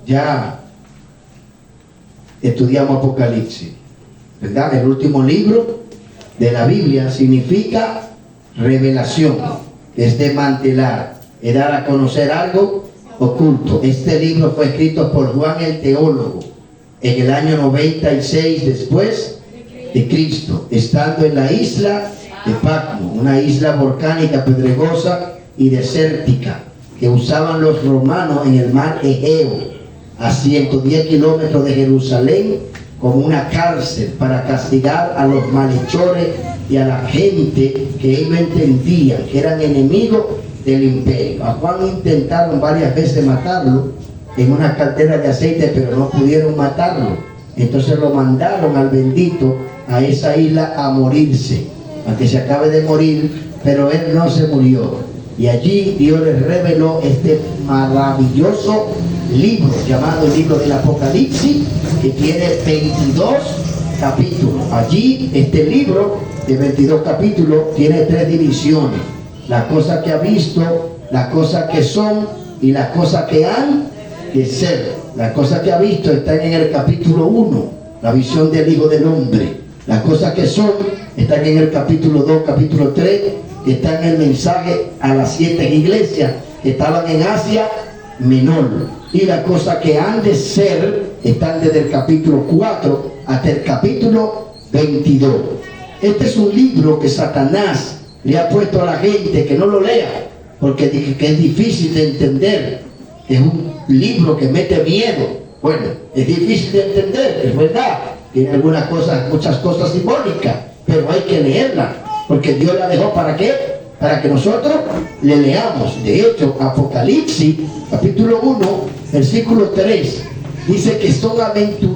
ya estudiamos Apocalipsis, ¿verdad? El último libro de la Biblia significa revelación, es desmantelar, es dar a conocer algo oculto. Este libro fue escrito por Juan el teólogo en el año 96 después de Cristo, estando en la isla de Patmos, una isla volcánica, pedregosa y desértica que usaban los romanos en el mar Egeo, a 110 kilómetros de Jerusalén, como una cárcel para castigar a los malhechores y a la gente que ellos entendían que eran enemigos del imperio. A Juan intentaron varias veces matarlo en una caldera de aceite, pero no pudieron matarlo. Entonces lo mandaron al bendito a esa isla a morirse, a que se acabe de morir, pero él no se murió. Y allí Dios les reveló este maravilloso libro llamado el libro del Apocalipsis, que tiene 22 capítulos. Allí este libro de 22 capítulos tiene 3 divisiones: las cosas que ha visto, las cosas que son y las cosas que han de ser. Las cosas que ha visto están en el capítulo 1, la visión del Hijo del Hombre. Las cosas que son están en el capítulo 2, capítulo 3, que está en el mensaje a las 7 iglesias que estaban en Asia Menor. Y las cosas que han de ser están desde el capítulo 4 hasta el capítulo 22. Este es un libro que Satanás le ha puesto a la gente que no lo lea, porque dice que es difícil de entender. Es un libro que mete miedo. Bueno, es difícil de entender, es verdad. Tiene algunas cosas, muchas cosas simbólicas, pero hay que leerla, porque Dios la dejó ¿para qué? Para que nosotros le leamos. De hecho, Apocalipsis, capítulo 1, versículo 3, dice que son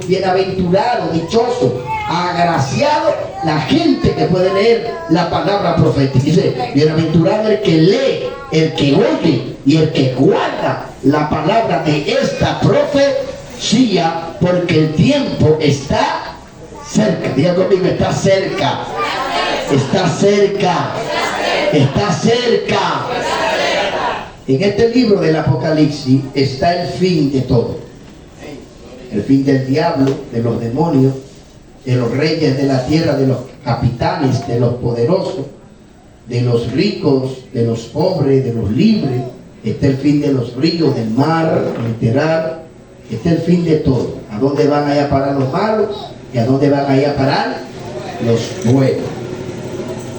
bienaventurados, dichosos, agraciados la gente que puede leer la palabra profética. Dice, bienaventurado el que lee, el que oye y el que guarda la palabra de esta profecía, porque el tiempo está cerca. Diga conmigo, está cerca. Está cerca. Está cerca. En este libro del Apocalipsis está el fin de todo. El fin del diablo, de los demonios, de los reyes de la tierra, de los capitanes, de los poderosos, de los ricos, de los pobres, de los libres. Está el fin de los ríos, del mar, literal. Está el fin de todo. ¿A dónde van a ir a parar los malos? ¿Y a dónde van a ir a parar los buenos?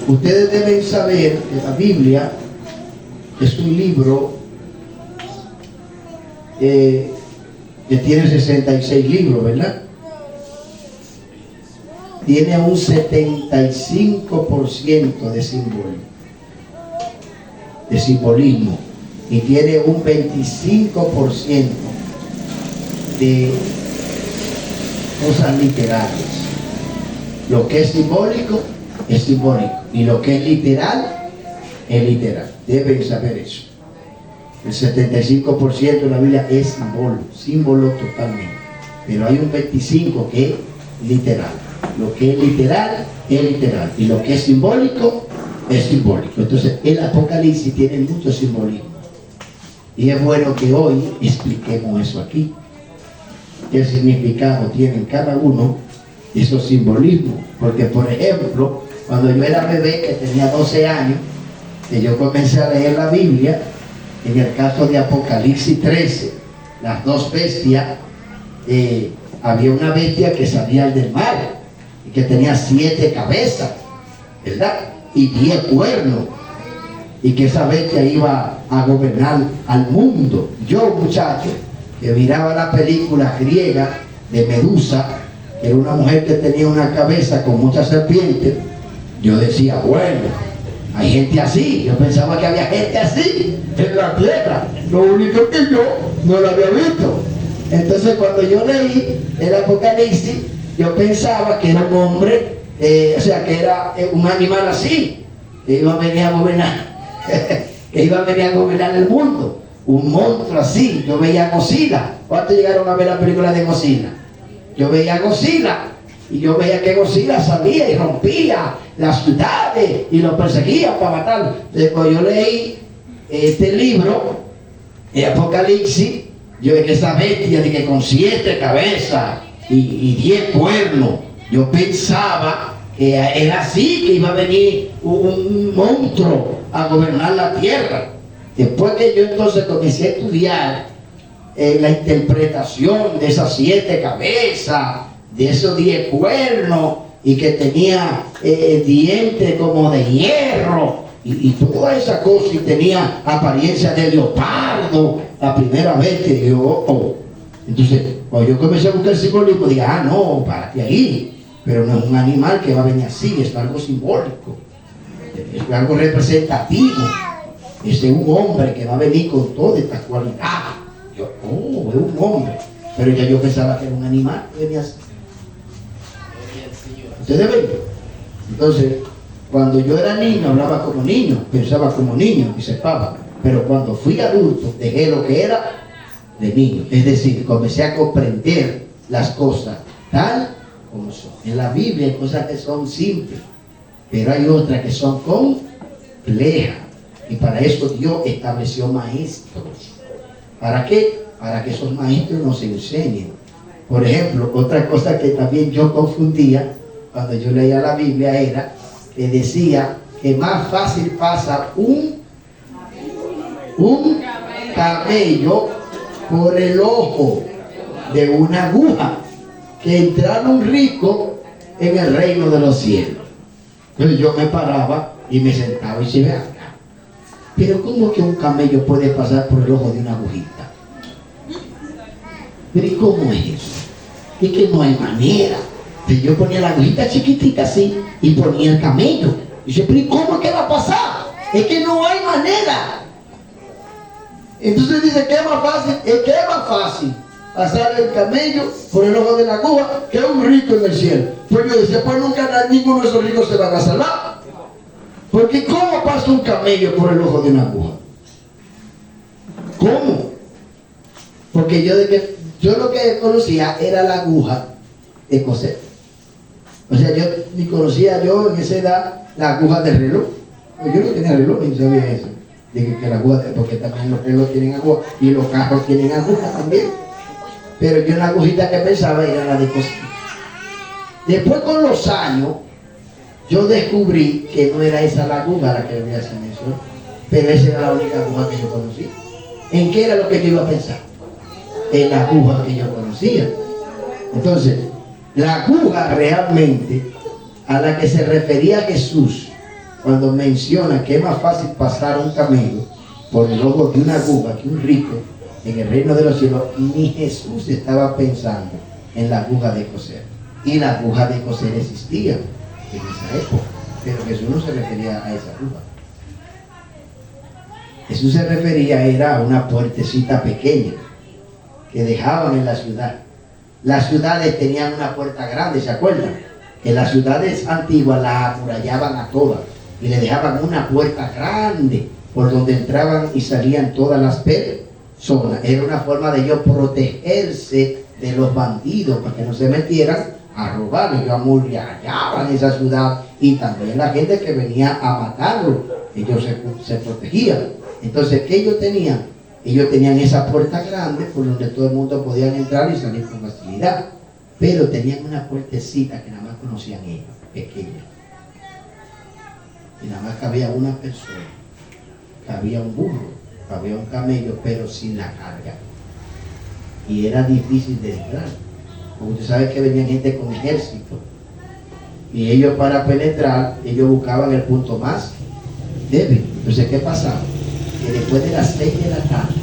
Ustedes deben saber que la Biblia es un libro que tiene 66 libros, ¿verdad? Tiene un 75% de simbolismo, y tiene un 25% de cosas literarias. Lo que es simbólico, y lo que es literal, es literal. Deben saber eso. El 75% de la Biblia es símbolo totalmente, pero hay un 25% que es literal. Lo que es literal, y lo que es simbólico, es simbólico. Entonces el Apocalipsis tiene mucho simbolismo, y es bueno que hoy expliquemos eso aquí. ¿Qué significado tienen cada uno de esos simbolismos? Porque, por ejemplo, cuando yo era bebé, que tenía 12 años, que yo comencé a leer la Biblia, en el caso de Apocalipsis 13, las dos bestias, había una bestia que salía del mar y que tenía 7 cabezas, ¿verdad? Y 10 cuernos, y que esa bestia iba a gobernar al mundo. Yo, muchacho, que miraba la película griega de Medusa, que era una mujer que tenía una cabeza con muchas serpientes, yo decía, bueno, hay gente así. Yo pensaba que había gente así en la tierra. Lo único que yo no lo había visto. Entonces, cuando yo leí el Apocalipsis, yo pensaba que era un hombre, o sea, que era un animal así, que iba a venir a gobernar, que iba a venir a gobernar el mundo. Un monstruo así. Yo veía a Godzilla. ¿Cuántos llegaron a ver la película de Godzilla? Yo veía a Godzilla, y yo veía que Godzilla salía y rompía las ciudades y lo perseguía para matar. Después yo leí este libro, el Apocalipsis, Yo en esa bestia de que con 7 cabezas y 10 cuernos, yo pensaba que era así, que iba a venir un monstruo a gobernar la tierra. Después que yo entonces comencé a estudiar la interpretación de esas 7 cabezas, de esos 10 cuernos, y que tenía dientes como de hierro, y toda esa cosa, y tenía apariencia de leopardo, la primera vez que yo, entonces, cuando yo comencé a buscar el simbolismo, dije, no, párate ahí, pero no es un animal que va a venir así, es algo simbólico, es algo representativo, es un hombre que va a venir con toda esta cualidad. Yo, es un hombre, pero ya yo pensaba que era un animal que venía así. ¿Ustedes ven? Entonces, cuando yo era niño, hablaba como niño, pensaba como niño y sepaba. Pero cuando fui adulto, dejé lo que era de niño. Es decir, comencé a comprender las cosas tal como son. En la Biblia hay cosas que son simples, pero hay otras que son complejas. Y para eso Dios estableció maestros. ¿Para qué? Para que esos maestros nos enseñen. Por ejemplo, otra cosa que también yo confundía cuando yo leía la Biblia era que decía que más fácil pasa un camello por el ojo de una aguja que entrar un rico en el reino de los cielos. Entonces yo me paraba y me sentaba y se ve acá. Pero ¿cómo que un camello puede pasar por el ojo de una agujita? Pero ¿y cómo es eso? Es que no hay manera. Entonces yo ponía la agujita chiquitita así y ponía el camello. Y dice, pero ¿y cómo es que va a pasar? Es que no hay manera. Entonces dice que es más fácil, pasar el camello por el ojo de la aguja que un rico en el cielo. Pues yo decía, pues nunca ninguno de esos ricos se van a salvar. Porque ¿cómo pasa un camello por el ojo de una aguja? ¿Cómo? Porque yo lo que conocía era la aguja de coser. O sea, yo ni conocía en esa edad la aguja del reloj. Yo no tenía reloj ni sabía eso. De que la aguja, porque también los relojes tienen aguja y los carros tienen aguja también. Pero yo la agujita que pensaba era la de coser. Después con los años yo descubrí que no era esa la aguja la que venía hacer eso, pero esa era la única aguja que yo conocía. ¿En qué era lo que yo iba a pensar? En la aguja que yo conocía. Entonces, la aguja realmente a la que se refería Jesús cuando menciona que es más fácil pasar un camello por el ojo de una aguja que un rico en el reino de los cielos, ni Jesús estaba pensando en la aguja de coser. Y la aguja de coser existía en esa época, pero Jesús no se refería a esa aguja. Jesús se refería era a una puertecita pequeña que dejaban en la ciudad. Las ciudades tenían una puerta grande, ¿se acuerdan? Que las ciudades antiguas las amurallaban a todas y le dejaban una puerta grande por donde entraban y salían todas las personas. Era una forma de ellos protegerse de los bandidos para que no se metieran a robar. Ellos amurallaban esa ciudad y también la gente que venía a matarlo, ellos se protegían. Entonces, ¿qué ellos tenían? Ellos tenían esa puerta grande por donde todo el mundo podía entrar y salir con facilidad. Pero tenían una puertecita que nada más conocían ellos, pequeña. Y nada más cabía una persona. Cabía un burro, cabía un camello, pero sin la carga. Y era difícil de entrar. Como usted sabe que venían gente con ejército. Y ellos para penetrar, ellos buscaban el punto más débil. Entonces, ¿qué pasaba? Que después de las 6 de la tarde,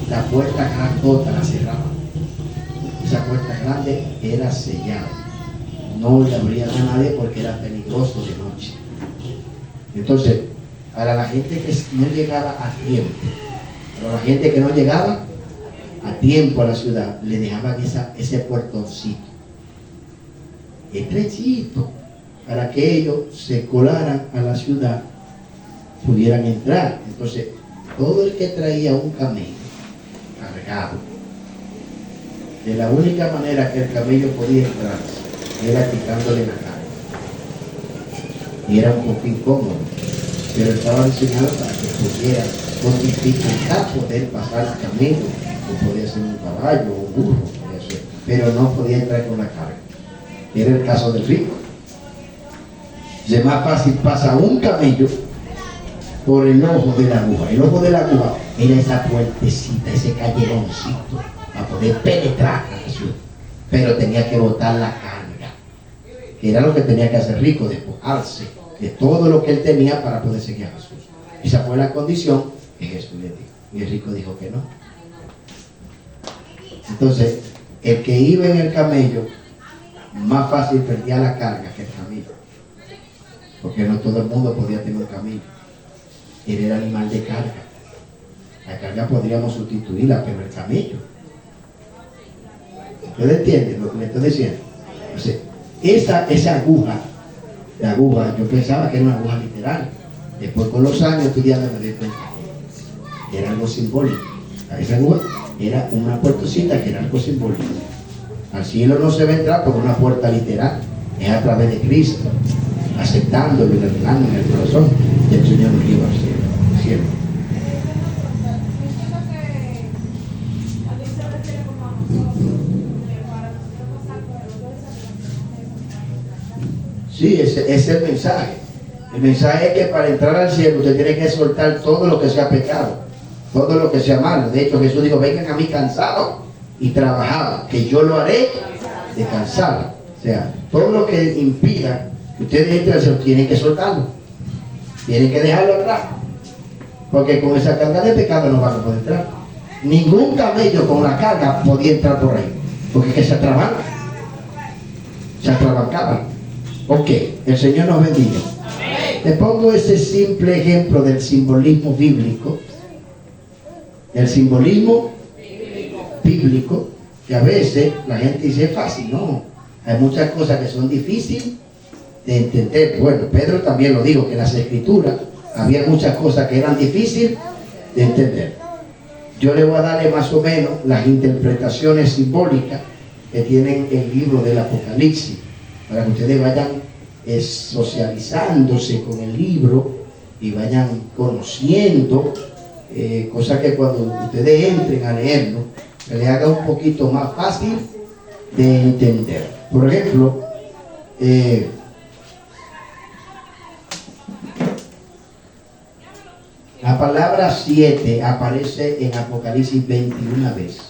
la puerta grandota la cerraban. Esa puerta grande era sellada. No le abrían a nadie porque era peligroso de noche. Entonces, para la gente que no llegaba a tiempo, para la gente que no llegaba a tiempo a la ciudad, le dejaban ese puertoncito estrechito para que ellos se colaran a la ciudad, pudieran entrar. Entonces, todo el que traía un camello cargado, de la única manera que el camello podía entrar era quitándole la carga. Y era un poco incómodo, pero estaba diseñado para que pudiera con dificultad poder pasar el camello o podía ser un caballo o un burro, podía ser, pero no podía entrar con la carga. Era el caso del rico. Es más fácil pasa un camello por el ojo de la aguja. El ojo de la aguja era esa puertecita, ese calleroncito para poder penetrar a Jesús, pero tenía que botar la carga, que era lo que tenía que hacer rico, despojarse de todo lo que él tenía para poder seguir a Jesús. Esa fue la condición que Jesús le dijo, y el rico dijo que no. Entonces el que iba en el camello más fácil perdía la carga que el camello, porque no todo el mundo podía tener un camello. Él era animal de carga. La carga podríamos sustituirla, pero el camello. ¿Ustedes entienden lo que le estoy diciendo? O sea, esa aguja, la aguja, yo pensaba que era una aguja literal. Después con los años estudiando me di cuenta que era algo simbólico. Esa aguja era una puertecita que era algo simbólico. Al cielo no se va a entrar por una puerta literal, es a través de Cristo, aceptándolo y revelando en el corazón del Señor nos lleva al cielo. Sí, ese es el mensaje. El mensaje es que para entrar al cielo usted tiene que soltar todo lo que sea pecado, todo lo que sea malo. De hecho, Jesús dijo, vengan a mí cansados y trabajados, que yo lo haré descansado. O sea, todo lo que impida que ustedes entren al cielo, tienen que soltarlo. Tienen que dejarlo atrás. Porque con esa carga de pecado no van a poder entrar. Ningún camello con la carga podía entrar por ahí. Porque es que se atrabanca. Se atrabancaban. Ok, el Señor nos bendiga. Le pongo ese simple ejemplo del simbolismo bíblico. El simbolismo bíblico, que a veces la gente dice es fácil. No, hay muchas cosas que son difíciles de entender. Bueno, Pedro también lo dijo, que en las escrituras había muchas cosas que eran difíciles de entender. Yo le voy a darle más o menos las interpretaciones simbólicas que tienen el libro del Apocalipsis, para que ustedes vayan socializándose con el libro y vayan conociendo cosas que cuando ustedes entren a leerlo se les haga un poquito más fácil de entender. Por ejemplo, la palabra 7 aparece en Apocalipsis 21 veces.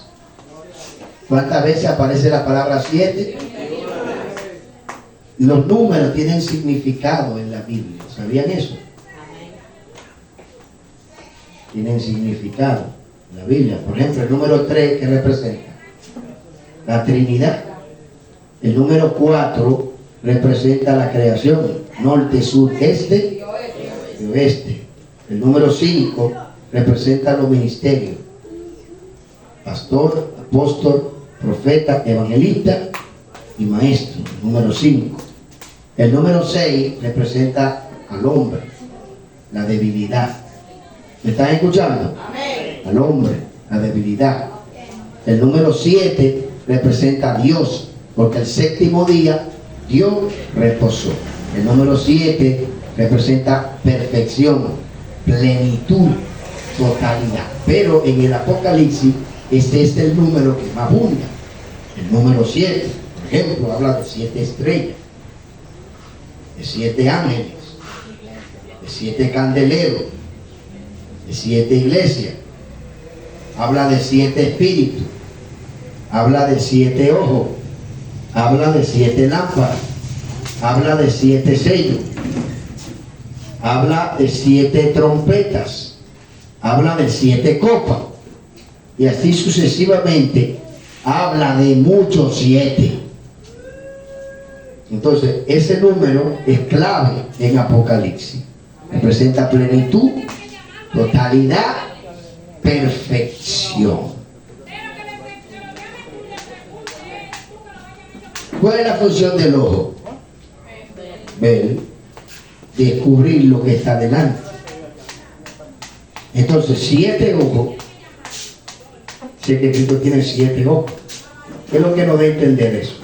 ¿Cuántas veces aparece la palabra 7? Los números tienen significado en la Biblia. ¿Sabían eso? Tienen significado en la Biblia. Por ejemplo, el número 3, ¿qué representa? La Trinidad. El número 4 representa la creación. Norte, sur, este y oeste. El número 5 representa los ministerios. Pastor, apóstol, profeta, evangelista y maestro. El número 5. El número 6 representa al hombre, la debilidad. ¿Me están escuchando? Amén. Al hombre, la debilidad. El número 7 representa a Dios, porque el séptimo día Dios reposó. El número 7 representa perfección, plenitud, totalidad. Pero en el Apocalipsis, este es el número que más abunda. El número 7, por ejemplo, habla de 7 estrellas, de 7 ángeles, de 7 candeleros, de 7 iglesias. Habla de 7 espíritus, habla de 7 ojos, habla de 7 lámparas, habla de 7 sellos, habla de 7 trompetas, habla de 7 copas, y así sucesivamente. Habla de muchos 7. Entonces, ese número es clave en Apocalipsis. Representa plenitud, totalidad, perfección. ¿Cuál es la función del ojo? Ver, descubrir lo que está delante. Entonces, 7 ojos. Sé que Cristo tiene 7 ojos. ¿Qué es lo que nos da a entender eso?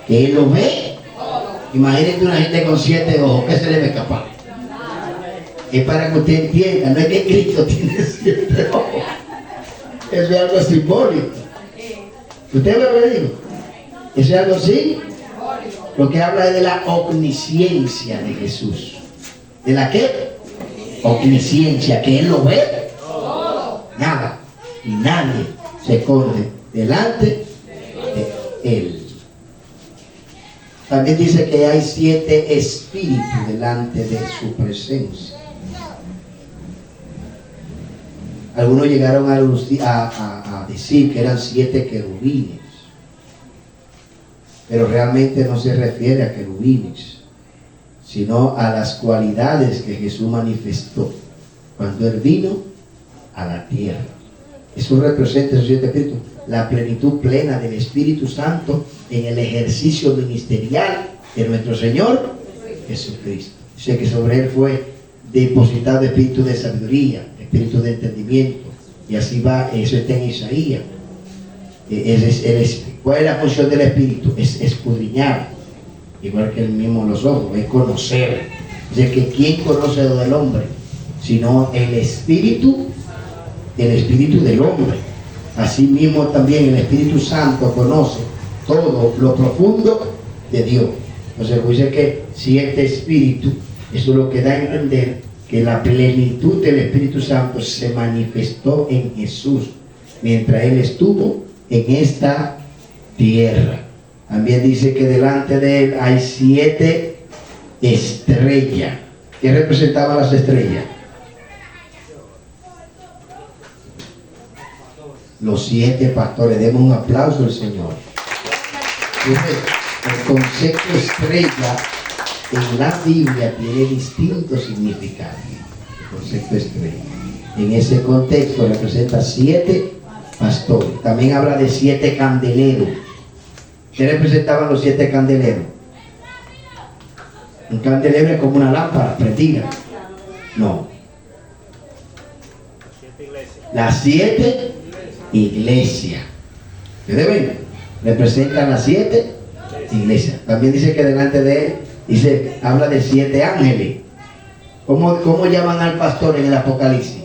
Que Él lo ve. Imagínate una gente con 7 ojos, ¿qué se le va a escapar? Es para que usted entienda, no es que Cristo tiene 7 ojos. Eso es algo simbólico. ¿Usted ve lo que digo? Eso es algo así. Lo que habla es de la omnisciencia de Jesús. ¿De la qué? Omnisciencia, que Él lo ve. Nada. Y nadie se esconde delante de Él. También dice que hay 7 espíritus delante de su presencia. Algunos llegaron a decir que eran 7 querubines, pero realmente no se refiere a querubines, sino a las cualidades que Jesús manifestó cuando Él vino a la tierra. Eso representa, esos 7 espíritus, la plenitud plena del Espíritu Santo en el ejercicio ministerial de nuestro Señor Jesucristo. Dice que sobre Él fue depositado espíritu de sabiduría, espíritu de entendimiento, y así va. Eso está en Isaías. ¿Cuál es la función del espíritu? Es escudriñar, igual que el mismo los ojos, es conocer. Dice que ¿quién conoce lo del hombre? Sino el espíritu del hombre. Así mismo también el Espíritu Santo conoce todo lo profundo de Dios. Entonces dice que 7 espíritus, eso es lo que da a entender que la plenitud del Espíritu Santo se manifestó en Jesús mientras Él estuvo en esta tierra. También dice que delante de Él hay 7 estrellas. ¿Qué representaban las estrellas? Los 7 pastores. Demos un aplauso al Señor. El concepto estrella en la Biblia tiene distintos significados. El concepto estrella en ese contexto representa 7 pastores. También habla de 7 candeleros. ¿Qué representaban los 7 candeleros? Un candelero es como una lámpara prendida. No. Las 7 iglesias. ¿Ustedes ven? Representan las 7 iglesias. También dice que delante de Él habla de 7 ángeles. ¿Cómo llaman al pastor en el Apocalipsis?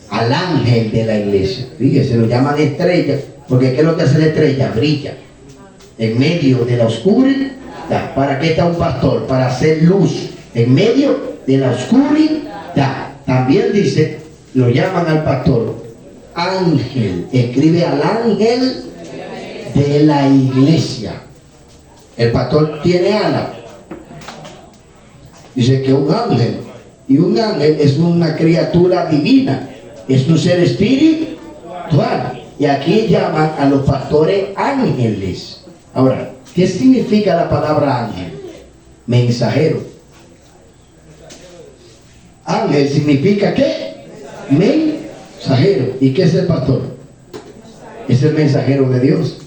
Al ángel de la iglesia. Fíjense, lo llaman estrella, porque ¿qué es lo que hace la estrella? Brilla en medio de la oscuridad. ¿Para qué está un pastor? Para hacer luz en medio de la oscuridad. También dice, lo llaman al pastor ángel. Escribe al ángel de la iglesia. El pastor tiene alas. Dice que un ángel, y un ángel es una criatura divina, es un ser espiritual. Y aquí llaman a los pastores ángeles. Ahora, ¿qué significa la palabra ángel? Mensajero. Ángel significa ¿qué? Mensajero. ¿Y qué es el pastor? Es el mensajero de Dios.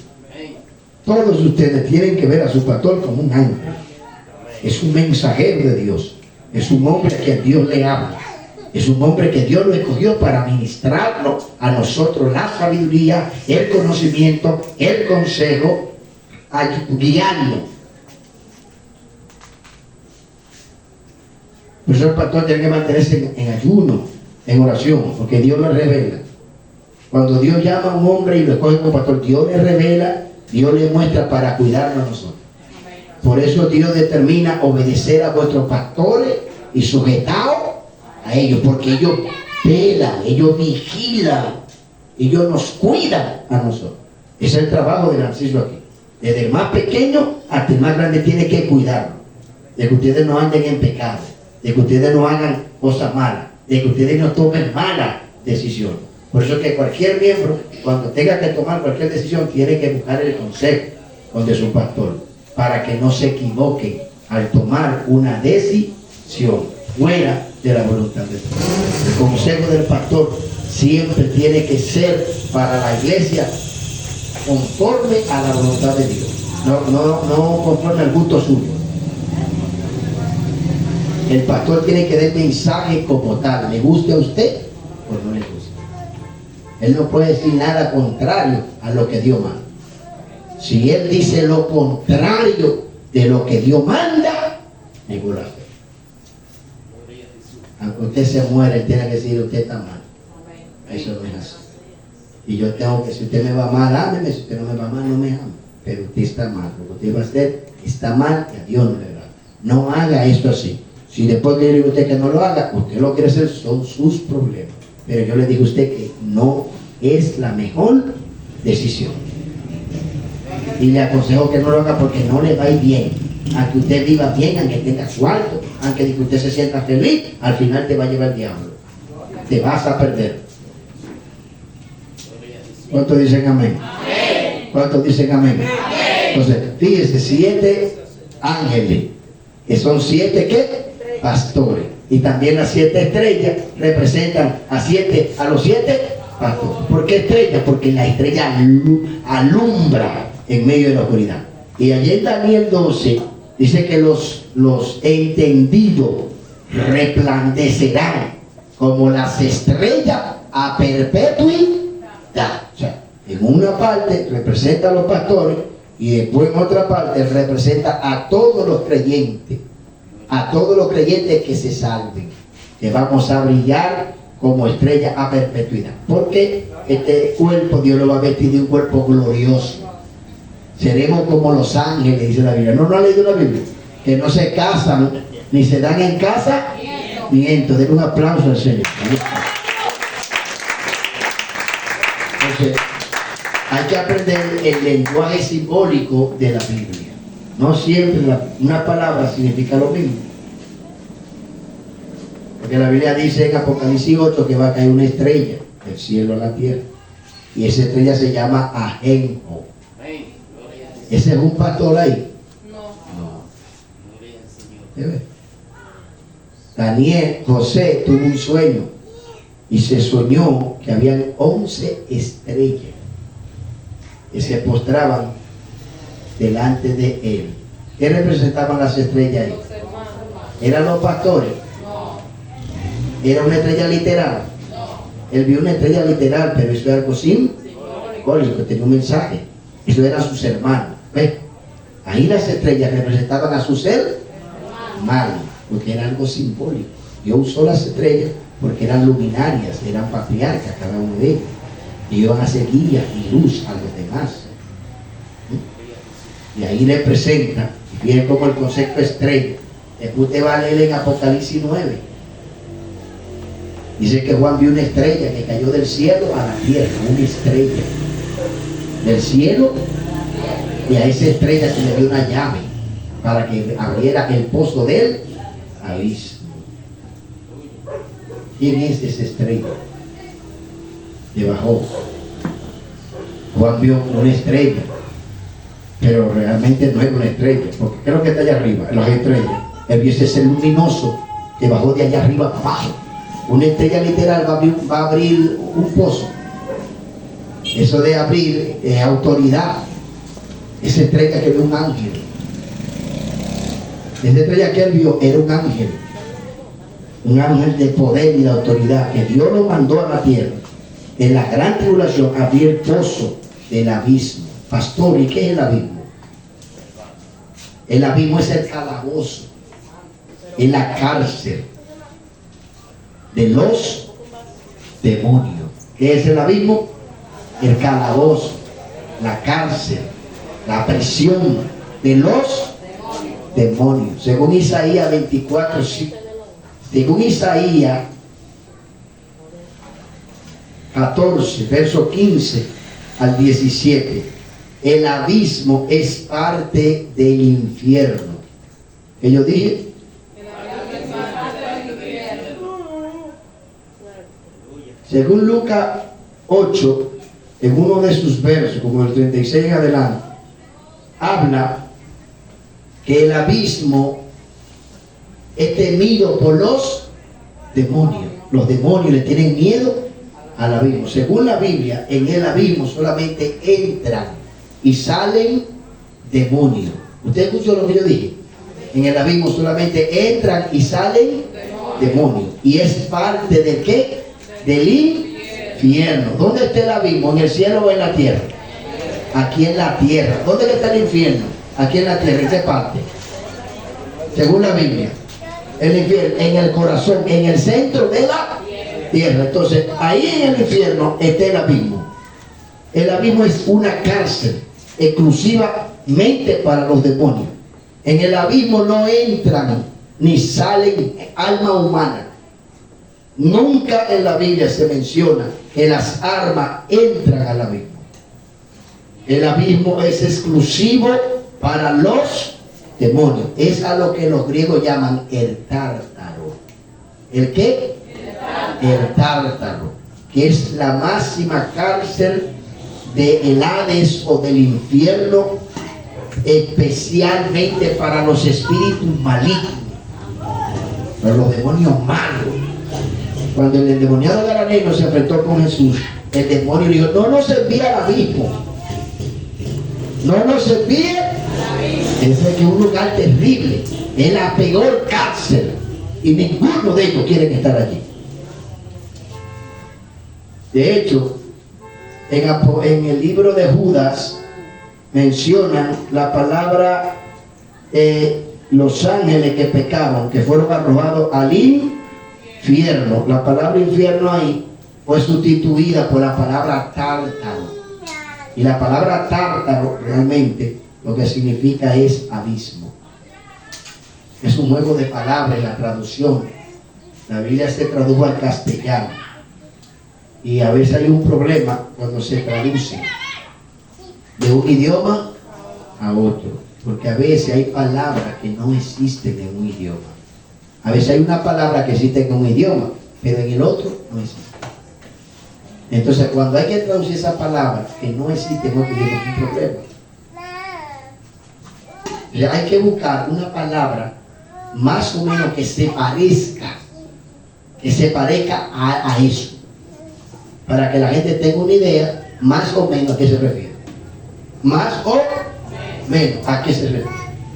Todos ustedes tienen que ver a su pastor como un ángel. Es un mensajero de Dios. Es un hombre que Dios le habla. Es un hombre que Dios lo escogió para ministrarnos a nosotros la sabiduría, el conocimiento, el consejo, guiarnos. Por eso el pastor tiene que mantenerse en ayuno, en oración, porque Dios lo revela. Cuando Dios llama a un hombre y lo escoge como pastor, Dios le revela, Dios le muestra para cuidarnos a nosotros. Por eso Dios determina obedecer a vuestros pastores y sujetados a ellos, porque ellos velan, ellos vigilan, ellos nos cuidan a nosotros. Ese es el trabajo de Narciso aquí. Desde el más pequeño hasta el más grande tiene que cuidarlo. De que ustedes no anden en pecado, de que ustedes no hagan cosas malas, de que ustedes no tomen malas decisiones. Por eso que cualquier miembro, cuando tenga que tomar cualquier decisión, tiene que buscar el consejo de su pastor, para que no se equivoquen al tomar una decisión fuera de la voluntad de Dios. El consejo del pastor siempre tiene que ser para la iglesia conforme a la voluntad de Dios, no conforme al gusto suyo. El pastor tiene que dar el mensaje como tal, le guste a usted o no le guste. Él no puede decir nada contrario a lo que Dios manda. Si él dice lo contrario de lo que Dios manda, negó la fe. Aunque usted se muera, él tiene que decir usted está mal. Eso no es así. Y yo tengo que, si usted me va mal, ámeme, si usted no me va mal, no me ame. Pero usted está mal, lo que usted va a hacer está mal y a Dios no le agrada. No haga esto así. Si después que yo le digo a usted que no lo haga, usted lo quiere hacer, son sus problemas. Pero yo le digo a usted que no es la mejor decisión. Y le aconsejo que no lo haga porque no le va a ir bien. Aunque usted viva bien, aunque tenga su alto, aunque usted se sienta feliz, al final te va a llevar el diablo. Te vas a perder. ¿Cuántos dicen amén? ¿Cuántos dicen amén? Entonces, fíjese, 7 ángeles, que son 7 ¿qué? Pastores. Y también las 7 estrellas representan a los 7 pastores. ¿Por qué estrellas? Porque la estrella alumbra en medio de la oscuridad. Y allí en Daniel 12 dice que los entendidos resplandecerán como las estrellas a perpetuidad. O sea, en una parte representa a los pastores y después en otra parte representa a todos los creyentes que se salven, que vamos a brillar como estrella a perpetuidad, porque este cuerpo Dios lo va a vestir de un cuerpo glorioso. Seremos como los ángeles, dice la Biblia. ¿No ha leído la Biblia? Que no se casan ni se dan en casa. Miento, denle un aplauso al Señor. Entonces, hay que aprender el lenguaje simbólico de la Biblia. No siempre una palabra significa lo mismo. Porque la Biblia dice en Apocalipsis 8 que va a caer una estrella del cielo a la tierra. Y esa estrella se llama Ajenjo. ¿Ese es un pastor ahí? No. José tuvo un sueño y se soñó que habían 11 estrellas que se postraban delante de él. ¿Qué representaban las estrellas ahí? ¿Eran los pastores? ¿Era una estrella literal? Él vio una estrella literal, pero eso era algo simbólico, tenía un mensaje. Eso eran sus hermanos. ¿Ves? Ahí las estrellas representaban a sus hermanos, porque era algo simbólico. Dios usó las estrellas porque eran luminarias, eran patriarcas cada uno de ellos. Y iban a ser guía y luz a los demás. Y ahí le presenta, y viene como el concepto estrella. Después usted va a leer en Apocalipsis 9. Dice que Juan vio una estrella que cayó del cielo a la tierra, una estrella. Del cielo, y a esa estrella se le dio una llave para que abriera el pozo del abismo. ¿Quién es esa estrella? Debajo. Juan vio una estrella, pero realmente no era una estrella, porque creo que está allá arriba, en las estrellas. Él vio ese ser luminoso que bajó de allá arriba para abajo. Una estrella literal va a abrir un pozo. Eso de abrir es autoridad. Esa estrella que vio un ángel. Esa estrella que él vio era un ángel. Un ángel de poder y de autoridad que Dios lo mandó a la tierra. En la gran tribulación abrir el pozo del abismo. Pastor, ¿y qué es el abismo? El abismo es el calabozo. Es la cárcel de los demonios. ¿Qué es el abismo? El calabozo, la cárcel, la prisión de los demonios. Según Isaías 24, según Isaías 14, verso 15 al 17, el abismo es parte del infierno. ¿Qué yo dije? Según Lucas 8, en uno de sus versos, como el 36 en adelante, habla que el abismo es temido por los demonios. Los demonios le tienen miedo al abismo. Según la Biblia, en el abismo solamente entran y salen demonios. ¿Usted escuchó lo que yo dije? En el abismo solamente entran y salen demonios. ¿Y es parte de qué? Del infierno. ¿Dónde está el abismo? ¿En el cielo o en la tierra? Aquí en la tierra. ¿Dónde está el infierno? Aquí en la tierra. ¿En qué parte? Según la Biblia, el infierno en el corazón, en el centro de la tierra. Entonces, ahí en el infierno está el abismo. El abismo es una cárcel exclusivamente para los demonios. En el abismo no entran ni salen alma humana. Nunca en la Biblia se menciona que las armas entran al abismo. El abismo es exclusivo para los demonios. Es a lo que los griegos llaman el tártaro. ¿El qué? El tártaro, que es la máxima cárcel del Hades o del infierno, especialmente para los espíritus malignos, para los demonios malos. Cuando el endemoniado gadareno se enfrentó con Jesús, el demonio le dijo: no nos envíe al abismo, no nos envíe. Ese es un lugar terrible, es la peor cárcel, y ninguno de ellos quiere estar allí. De hecho, en el libro de Judas mencionan la palabra los ángeles que pecaron, que fueron arrojados al infierno. La palabra infierno ahí fue sustituida por la palabra tártaro. Y la palabra tártaro realmente lo que significa es abismo. Es un juego de palabras en la traducción. La Biblia se tradujo al castellano. Y a veces hay un problema cuando se traduce de un idioma a otro. Porque a veces hay palabras que no existen en un idioma. A veces hay una palabra que existe en un idioma, pero en el otro no existe. Entonces, cuando hay que traducir esa palabra que no existe en otro idioma, es un problema. Hay que buscar una palabra más o menos que se parezca a eso, para que la gente tenga una idea más o menos a qué se refiere. Más o menos a qué se refiere.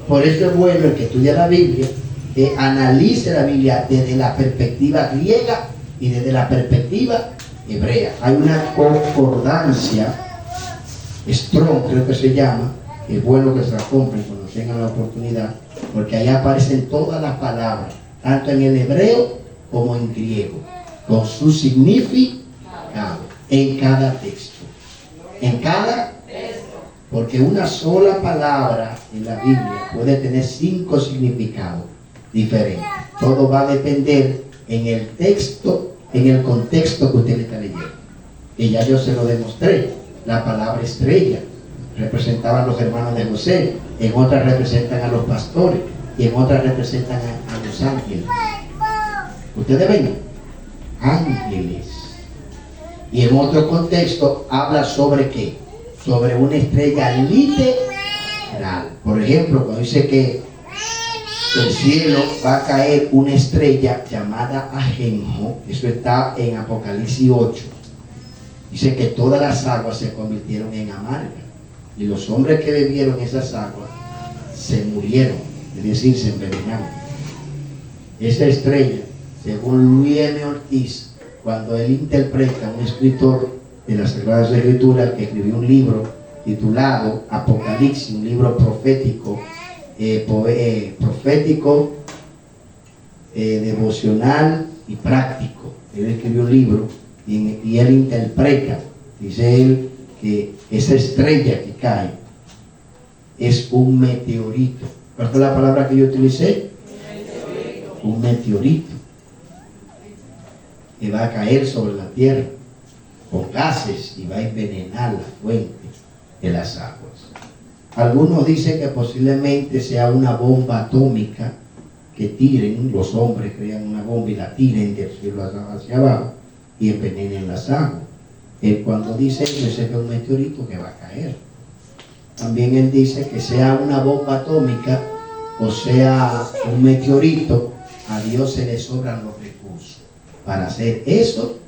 Por eso es bueno el que estudia la Biblia, que analice la Biblia desde la perspectiva griega y desde la perspectiva hebrea. Hay una concordancia, Strong creo que se llama, es bueno que se la compren cuando tengan la oportunidad, porque ahí aparecen todas las palabras, tanto en el hebreo como en griego, con su significado, en cada texto. En cada texto. Porque una sola palabra en la Biblia puede tener 5 significados diferentes. Todo va a depender en el texto, en el contexto que usted está leyendo. Y ya yo se lo demostré. La palabra estrella representaban a los hermanos de José, en otras representan a los pastores y en otras representan a los ángeles. Ustedes ven, ángeles. Y en otro contexto habla sobre ¿qué? Sobre una estrella literal. Por ejemplo, cuando dice que del cielo va a caer una estrella llamada Ajenjo, eso está en Apocalipsis 8. Dice que todas las aguas se convirtieron en amargas. Y los hombres que bebieron esas aguas se murieron, es decir, se envenenaron. Esa estrella, según Luis M. Ortiz, cuando él interpreta, un escritor de las Sagradas Escrituras que escribió un libro titulado Apocalipsis, un libro profético, devocional y práctico. Él escribió un libro y él interpreta, dice él, que esa estrella que cae es un meteorito. ¿Cuál fue la palabra que yo utilicé? Un meteorito que va a caer sobre la tierra con gases y va a envenenar la fuente de las aguas. Algunos dicen que posiblemente sea una bomba atómica que tiren, los hombres crean una bomba y la tiren del cielo hacia abajo y envenenen las aguas. Él cuando dice eso, ese es un meteorito que va a caer. También él dice que sea una bomba atómica o sea un meteorito, a Dios se le sobran los recursos para hacer eso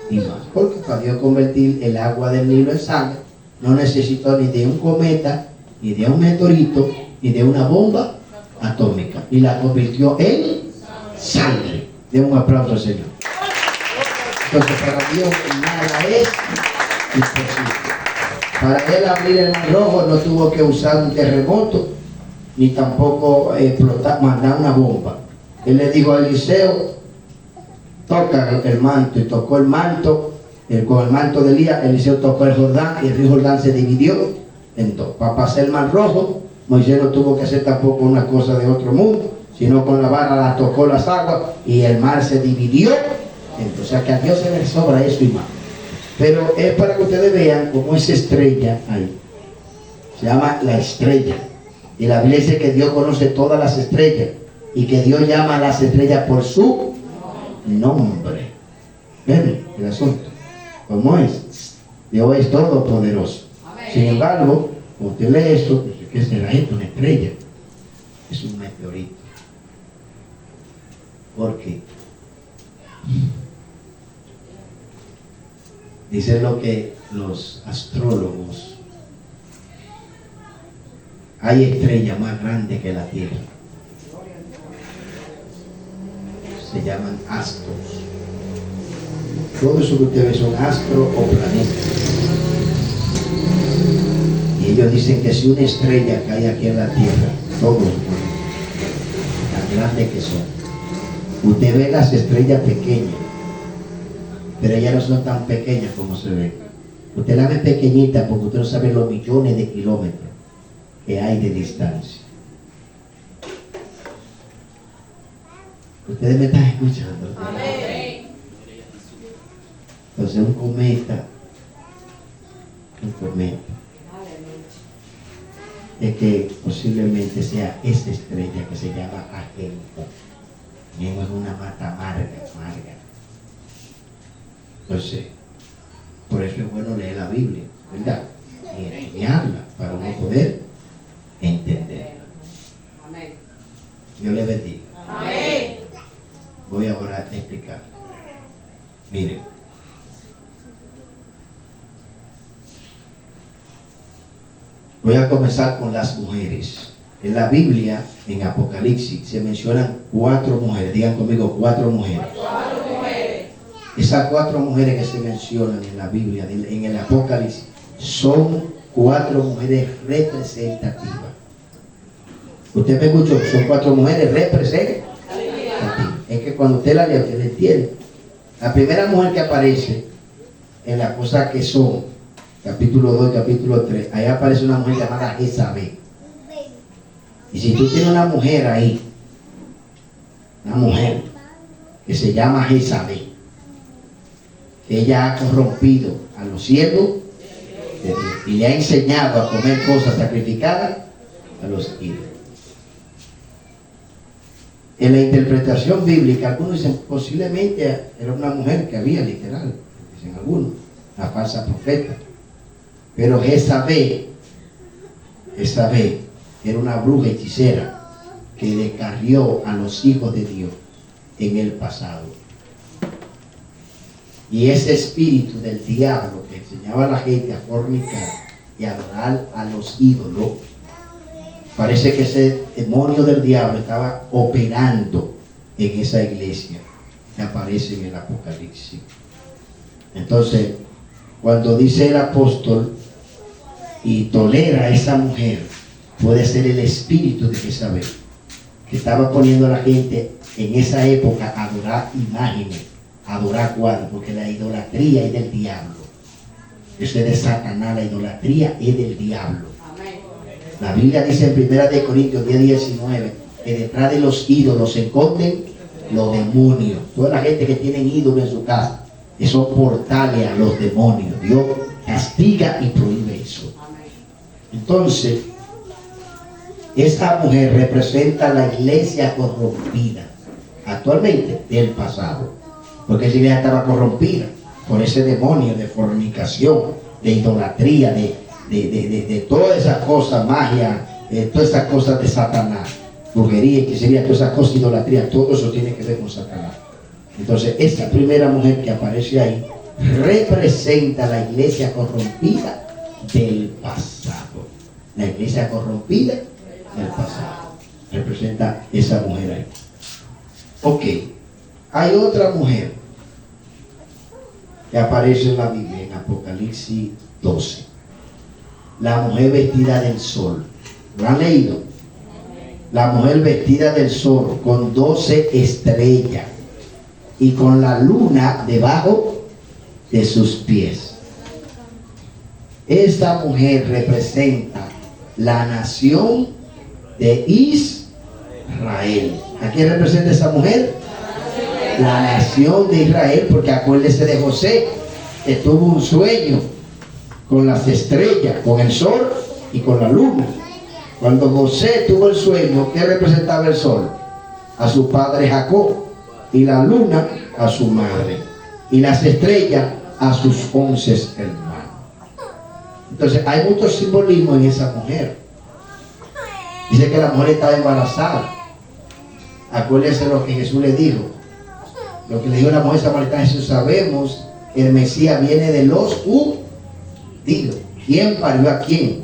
y más. Porque para Dios convertir el agua del Nilo en sangre, no necesitó ni de un cometa, ni de un meteorito, ni de una bomba atómica. Y la convirtió en sangre. Den un aplauso al Señor. Entonces para Dios nada es imposible. Para él abrir el mar rojo no tuvo que usar un terremoto, ni tampoco mandar una bomba. Él le dijo a Eliseo, toca el manto, y tocó el manto con el manto de Elías, Eliseo tocó el Jordán y el río Jordán se dividió en dos. Para pasar el mar rojo, Moisés no tuvo que hacer tampoco una cosa de otro mundo, sino con la vara la tocó las aguas y el mar se dividió. Entonces, o sea que a Dios se le sobra eso y más. Pero es para que ustedes vean cómo esa estrella ahí. Se llama la estrella. Y la Biblia dice que Dios conoce todas las estrellas y que Dios llama a las estrellas por su nombre. ¿Ven el asunto? ¿Cómo es? Dios es todopoderoso. Sin embargo, cuando usted lee esto, ¿qué será esto? Una estrella. Es un meteorito. ¿Por qué? Dice lo que los astrólogos, hay estrellas más grandes que la Tierra. Se llaman astros. Todo eso que ustedes son astros o planetas. Y ellos dicen que si una estrella cae aquí en la Tierra, todos mueren. Tan grandes que son. Usted ve las estrellas pequeñas, pero ellas no son tan pequeñas como se ven. Usted la ve pequeñita porque usted no sabe los millones de kilómetros que hay de distancia. Ustedes me están escuchando. Amén. Entonces un cometa es que posiblemente sea esa estrella que se llama Agento. Es una mata amarga. Entonces, por eso es bueno leer la Biblia, ¿verdad? Y estudiarla para uno poder entenderla. Amén. Dios le bendiga. Amén. Voy ahora a explicar. Miren. Voy a comenzar con las mujeres. En la Biblia, en Apocalipsis, se mencionan 4 mujeres. Digan conmigo, 4 mujeres. 4 mujeres. Esas 4 mujeres que se mencionan en la Biblia, en el Apocalipsis, son 4 mujeres representativas. Usted me escuchó, son 4 mujeres representativas. Es que cuando usted la lee, usted la entiende. La primera mujer que aparece en las cosas que son, capítulo 2 y capítulo 3, ahí aparece una mujer llamada Jezabel. Y si tú tienes una mujer ahí, una mujer que se llama Jezabel, ella ha corrompido a los siervos de Dios y le ha enseñado a comer cosas sacrificadas a los ídolos. En la interpretación bíblica, algunos dicen posiblemente era una mujer que había, literal, dicen algunos, la falsa profeta. Pero Jezabel era una bruja hechicera que descarrió a los hijos de Dios en el pasado. Y ese espíritu del diablo que enseñaba a la gente a fornicar y a adorar a los ídolos, parece que ese demonio del diablo estaba operando en esa iglesia que aparece en el Apocalipsis. Entonces, cuando dice el apóstol y tolera a esa mujer, puede ser el espíritu de Jezabel, que estaba poniendo a la gente en esa época a adorar imágenes, a adorar cuadros, porque la idolatría es del diablo. Eso es de Satanás, la idolatría es del diablo. La Biblia dice en 1 Corintios 10:19 que detrás de los ídolos se esconden los demonios. Toda la gente que tiene ídolos en su casa, esos portales a los demonios. Dios castiga y prohíbe eso. Entonces, esta mujer representa la iglesia corrompida actualmente del pasado, porque esa iglesia estaba corrompida por ese demonio de fornicación, de idolatría, de todas esas cosas, magia, todas esas cosas de Satanás, brujería, hechicería, todas esas cosas, idolatría, todo eso tiene que ver con Satanás. Entonces, esta primera mujer que aparece ahí representa la iglesia corrompida del pasado. La iglesia corrompida del pasado representa esa mujer ahí. Ok, hay otra mujer que aparece en la Biblia, en Apocalipsis 12. La mujer vestida del sol. ¿Lo han leído? La mujer vestida del sol con 12 estrellas y con la luna debajo de sus pies. Esta mujer representa la nación de Israel. ¿A quién representa esa mujer? La nación de Israel, porque acuérdese de José, que tuvo un sueño con las estrellas, con el sol y con la luna. Cuando José tuvo el sueño, ¿qué representaba el sol? A su padre Jacob, y la luna a su madre, y las estrellas a sus 11 hermanos. Entonces hay mucho simbolismo en esa mujer. Dice que la mujer estaba embarazada. Acuérdense lo que Jesús le dijo. Lo que le dijo la mujer samaritana: Jesús, sabemos que el Mesías viene de los judíos. ¿Quién parió a quién?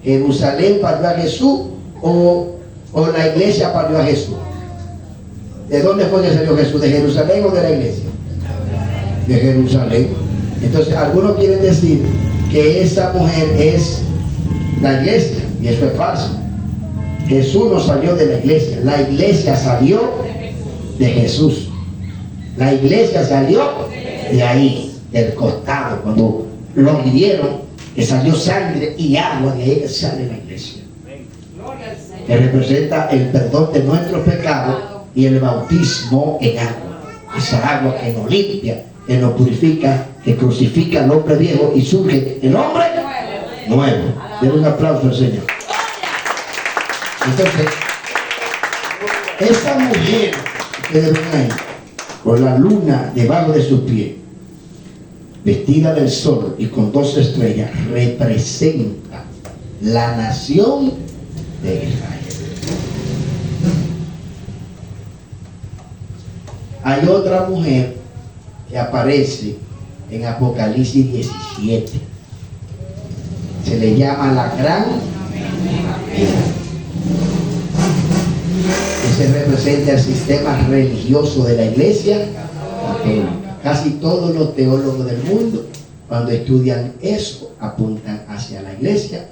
¿Jerusalén parió a Jesús o la iglesia parió a Jesús? ¿De dónde fue que salió Jesús? ¿De Jerusalén o de la iglesia? De Jerusalén. Entonces algunos quieren decir que esa mujer es la iglesia, y eso es falso. Jesús no salió de la iglesia salió de Jesús. La iglesia salió de ahí, del costado, cuando lo hirieron, que salió sangre y agua, de ahí que sale la iglesia, que representa el perdón de nuestros pecados y el bautismo en agua. Esa agua que nos limpia, que nos purifica, que crucifica al hombre viejo y surge el hombre nuevo. Denle un aplauso al Señor. Entonces, esa mujer que ven ahí, con la luna debajo de sus pies, vestida del sol y con 2 estrellas, representa la nación de Israel. Hay otra mujer que aparece en Apocalipsis 17. Se le llama la gran ramera. Ese representa el sistema religioso de la iglesia católica. Casi todos los teólogos del mundo, cuando estudian eso, apuntan hacia la iglesia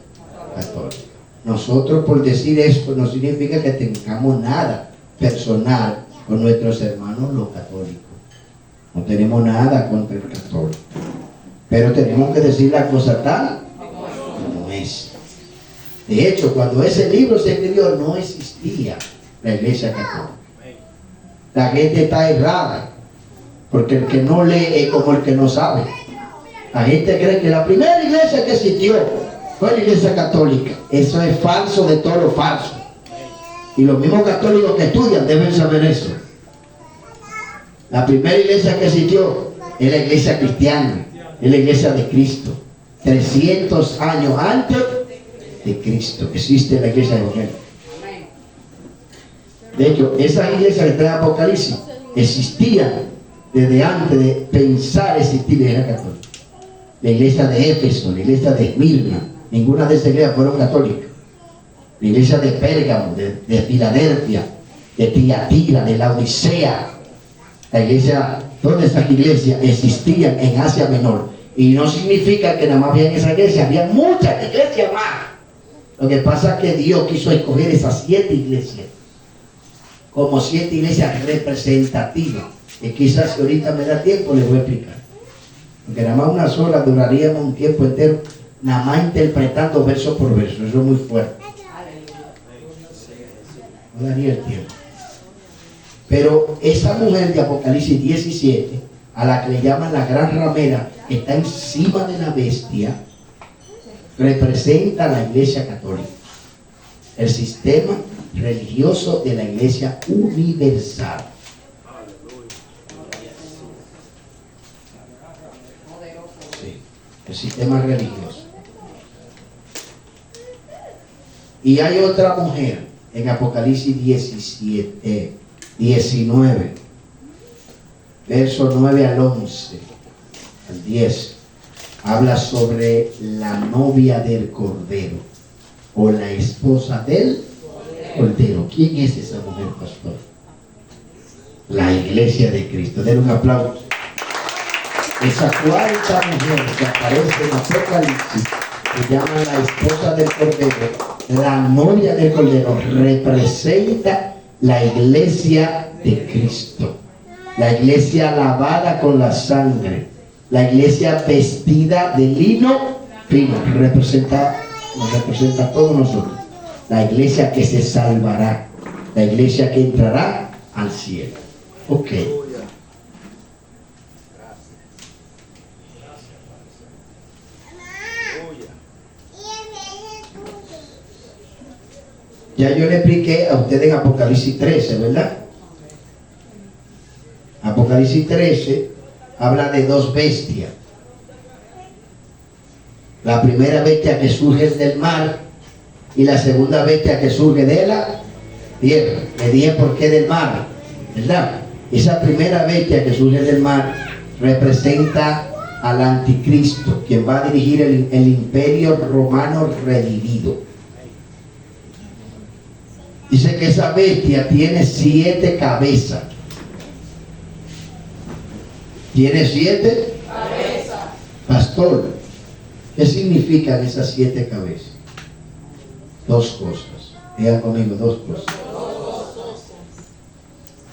católica. Nosotros, por decir esto, no significa que tengamos nada personal con nuestros hermanos los católicos. No tenemos nada contra el católico, pero tenemos que decir la cosa tal como es. De hecho, cuando ese libro se escribió, no existía la iglesia católica. La gente está errada, porque el que no lee es como el que no sabe. La gente cree que la primera iglesia que existió fue la iglesia católica. Eso es falso de todo lo falso. Y los mismos católicos que estudian deben saber eso. La primera iglesia que existió es la iglesia cristiana, es la iglesia de Cristo. 300 años antes de Cristo existe la iglesia evangélica. De hecho, esas iglesias que están en Apocalipsis existían desde antes de pensar existir la iglesia católica. La iglesia de Éfeso, la iglesia de Esmirna, ninguna de esas iglesias fueron católicas. La iglesia de Pérgamo, de Filadelfia, de Tiatira, de Laodicea. La iglesia, todas esas iglesias existían en Asia Menor. Y no significa que nada más había en esa iglesia, había muchas iglesias más. Lo que pasa es que Dios quiso escoger esas 7 iglesias como 7 iglesias representativas. Y quizás si ahorita me da tiempo les voy a explicar. Porque nada más una sola duraríamos un tiempo entero, nada más interpretando verso por verso. Eso es muy fuerte. No daría el tiempo. Pero esa mujer de Apocalipsis 17, a la que le llaman la gran ramera, que está encima de la bestia, representa a la iglesia católica, el sistema religioso de la iglesia universal. Sí, el sistema religioso. Y hay otra mujer en Apocalipsis 19, verso 9 al 11, al 10, habla sobre la novia del Cordero o la esposa del Cordero. ¿Quién es esa mujer, pastor? La iglesia de Cristo. Den un aplauso. Esa cuarta mujer que aparece en Apocalipsis, se llama la esposa del Cordero, la novia del Cordero, representa la iglesia de Cristo, la iglesia lavada con la sangre, La iglesia vestida de lino fino nos representa a todos nosotros. La iglesia que se salvará, la iglesia que entrará al cielo. Ok. Ya yo le expliqué a ustedes en Apocalipsis 13, ¿verdad? Apocalipsis 13 habla de dos bestias. La primera bestia que surge del mar y la segunda bestia que surge de la tierra. Le dije por qué del mar, ¿verdad? Esa primera bestia que surge del mar representa al anticristo, quien va a dirigir el imperio romano redivido. Dice que esa bestia tiene 7 cabezas. ¿Tiene 7? Cabezas. Pastor, ¿qué significan esas 7 cabezas? 2 cosas. Digan conmigo, 2 cosas.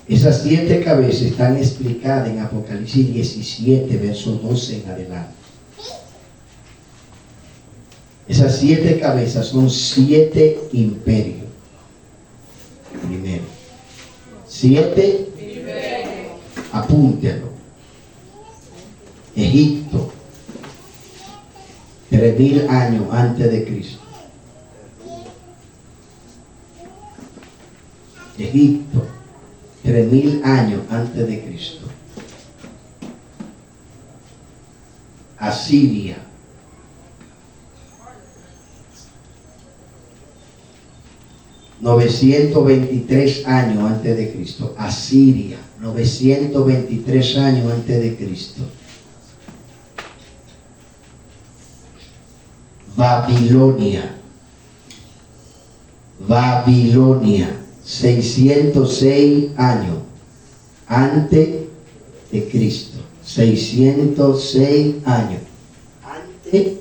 Esas 7 cabezas están explicadas en Apocalipsis 17, verso 12 en adelante. Esas 7 cabezas son 7 imperios. Primero, 7 imperios. Apúntelo. Egipto, 3000 años antes de Cristo. Egipto, 3000 años antes de Cristo. Asiria, $923 años antes de Cristo. Asiria, 923 años antes de Cristo. Babilonia, 606 años antes de Cristo. 606 años antes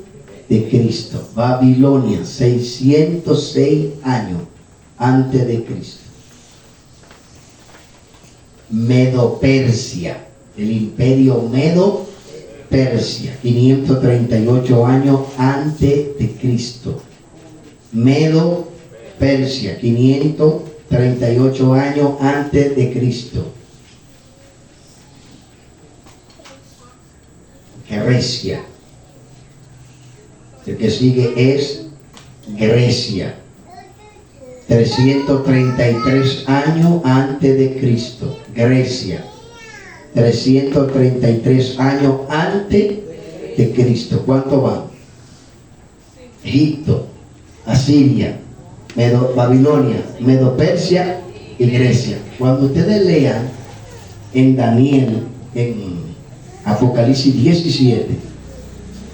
de Cristo. Babilonia, 606 años antes de Cristo. Medo-Persia, el imperio Medo-Persia, 538 años antes de Cristo. Medo-Persia, 538 años antes de Cristo. Grecia. El que sigue es Grecia. 333 años antes de Cristo. Grecia. 333 años antes de Cristo. ¿Cuánto van? Egipto, Asiria, Babilonia, Medo-Persia y Grecia. Cuando ustedes lean en Daniel, en Apocalipsis 17,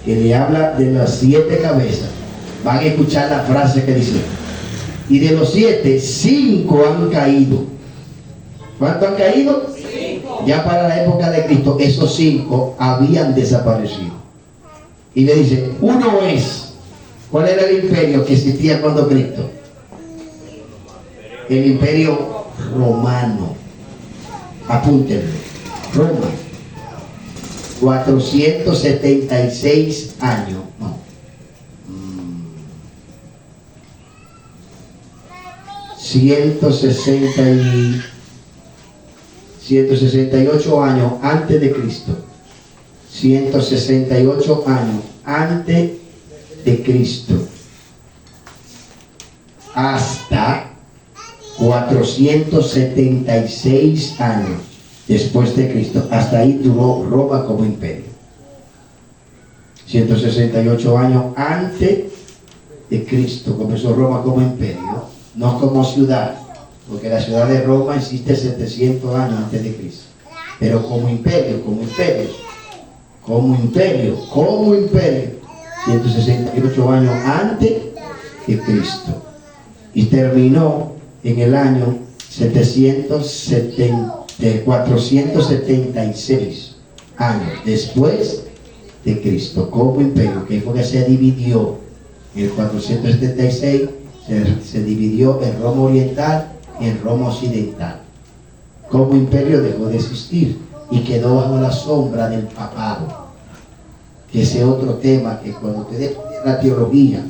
que le habla de las 7 cabezas, van a escuchar la frase que dice: y de los 7, 5 han caído. ¿Cuántos han caído? 5. Ya para la época de Cristo, esos 5 habían desaparecido. Y le dice, uno es. ¿Cuál era el imperio que existía cuando Cristo? El imperio romano. Apúntenlo. Roma. 476 años. No. 168 años antes de Cristo. 168 años antes de Cristo. Hasta 476 años después de Cristo. Hasta ahí duró Roma como imperio. 168 años antes de Cristo comenzó Roma como imperio, no como ciudad, porque la ciudad de Roma existe 700 años antes de Cristo. Pero como imperio, 168 años antes de Cristo. Y terminó en el año 476 años después de Cristo como imperio, que fue que se dividió en el 476, se dividió en Roma Oriental y en Roma Occidental. Como imperio dejó de existir y quedó bajo la sombra del papado. que ese otro tema que cuando ustedes estudien la teología,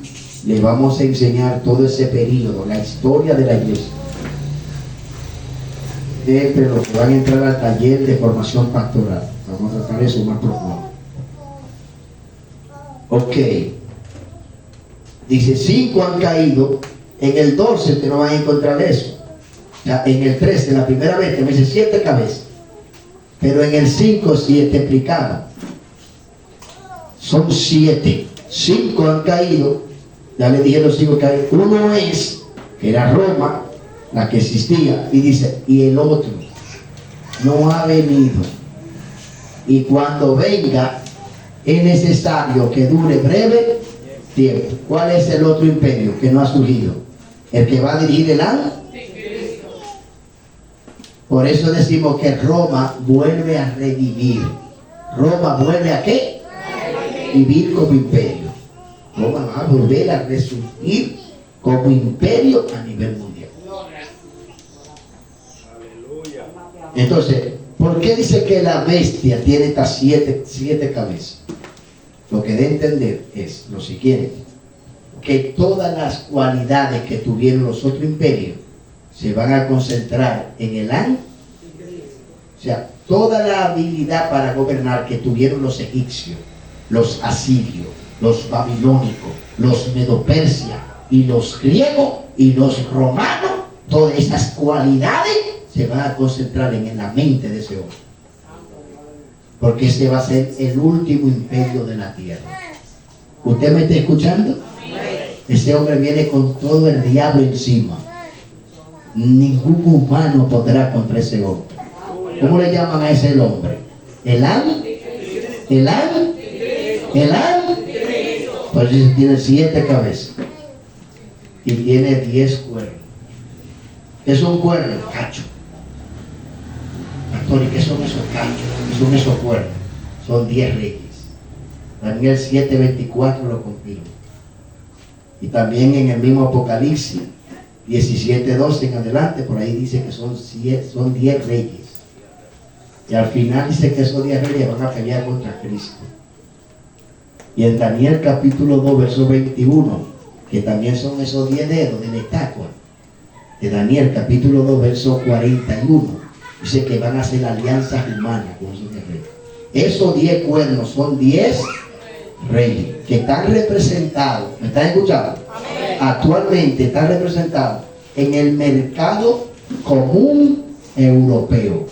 les vamos a enseñar todo ese periodo, la historia de la iglesia. Entre los que van a entrar al taller de formación pastoral. Vamos a tratar eso más profundo. Ok. Dice, 5 han caído. En el 12 usted no van a encontrar eso. O sea, en el 13, la primera vez, que me dice 7 cabezas. Pero en el 5 sí está explicado. Son 7. 5 han caído. Ya le dije los 5 caídos. Uno es, que era Roma, la que existía. Y dice, y el otro no ha venido. Y cuando venga, es necesario que dure breve tiempo. ¿Cuál es el otro imperio que no ha surgido? El que va a dirigir el año. Por eso decimos que Roma vuelve a revivir. ¿Roma vuelve a qué? Vivir como imperio. Roma va a volver a resurgir como imperio a nivel mundial. Entonces, ¿por qué dice que la bestia tiene estas 7 cabezas? Lo que debe entender es lo siguiente: que todas las cualidades que tuvieron los otros imperios se van a concentrar en el año. O sea, toda la habilidad para gobernar que tuvieron los egipcios, los asirios, los babilónicos, los medopersia y los griegos y los romanos, todas esas cualidades se van a concentrar en la mente de ese hombre. Porque ese va a ser el último imperio de la tierra. ¿Usted me está escuchando? Ese hombre viene con todo el diablo encima. Ningún humano podrá contra ese hombre. ¿Cómo le llaman a ese hombre? ¿El ángel? ¿El ángel? ¿El ángel? Pues tiene 7 cabezas. Y tiene 10 cuernos. ¿Qué son cuernos? Cacho. Pastor, ¿y qué son esos cachos? ¿Qué son esos cuernos? Son 10 reyes. Daniel 7:24 lo confirma. Y también en el mismo Apocalipsis 17:12 en adelante, por ahí dice que son 10 reyes. Y al final dice que esos 10 reyes van a pelear contra Cristo. Y en Daniel capítulo 2, verso 21, que también son esos 10 dedos del estatua, de Daniel capítulo 2, verso 41, dice que van a hacer alianzas humanas con esos 10 reyes. Esos 10 cuernos son 10 reyes que están representados, ¿me están escuchando? Amén. Actualmente están representados en el mercado común europeo,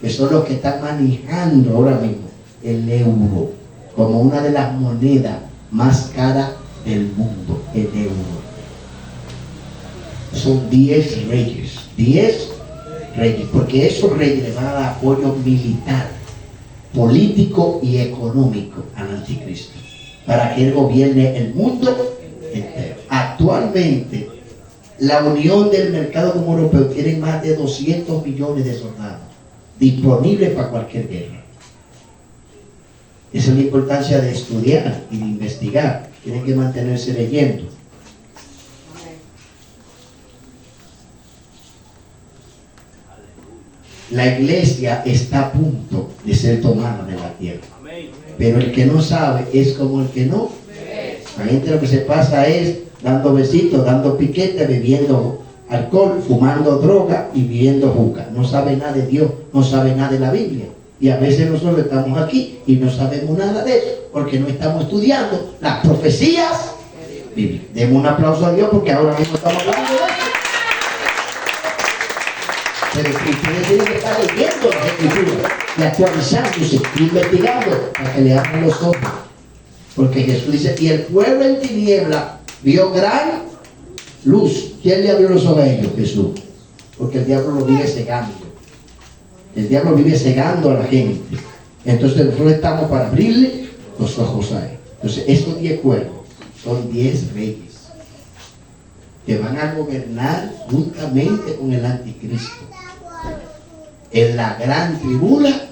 que son los que están manejando ahora mismo el euro como una de las monedas más caras del mundo, el euro. Son 10 reyes, 10 reyes, porque esos reyes le van a dar apoyo militar, político y económico al anticristo, para que él gobierne el mundo entero. Actualmente, la Unión del Mercado Común Europeo tiene más de 200 millones de soldados disponibles para cualquier guerra. Esa es la importancia de estudiar y de investigar. Tienen que mantenerse leyendo. La iglesia está a punto de ser tomada de la tierra. Pero el que no sabe es como el que no. La gente lo que se pasa es dando besitos, dando piquete, bebiendo alcohol, fumando droga y viviendo juca. No sabe nada de Dios, no sabe nada de la Biblia. Y a veces nosotros estamos aquí y no sabemos nada de eso, porque no estamos estudiando las profecías bíblicas. Demos un aplauso a Dios porque ahora mismo estamos hablando de eso. Pero ustedes tienen que estar leyendo las escrituras y actualizándose y investigando para que le abran los ojos. Porque Jesús dice, y el pueblo en tiniebla vio gran luz. ¿Quién le abrió los ojos a ellos? Jesús. Porque el diablo lo vive cegando. El diablo vive cegando a la gente. Entonces nosotros estamos para abrirle los ojos a él. Entonces estos 10 cuernos son 10 reyes que van a gobernar juntamente con el anticristo en la gran tribulación,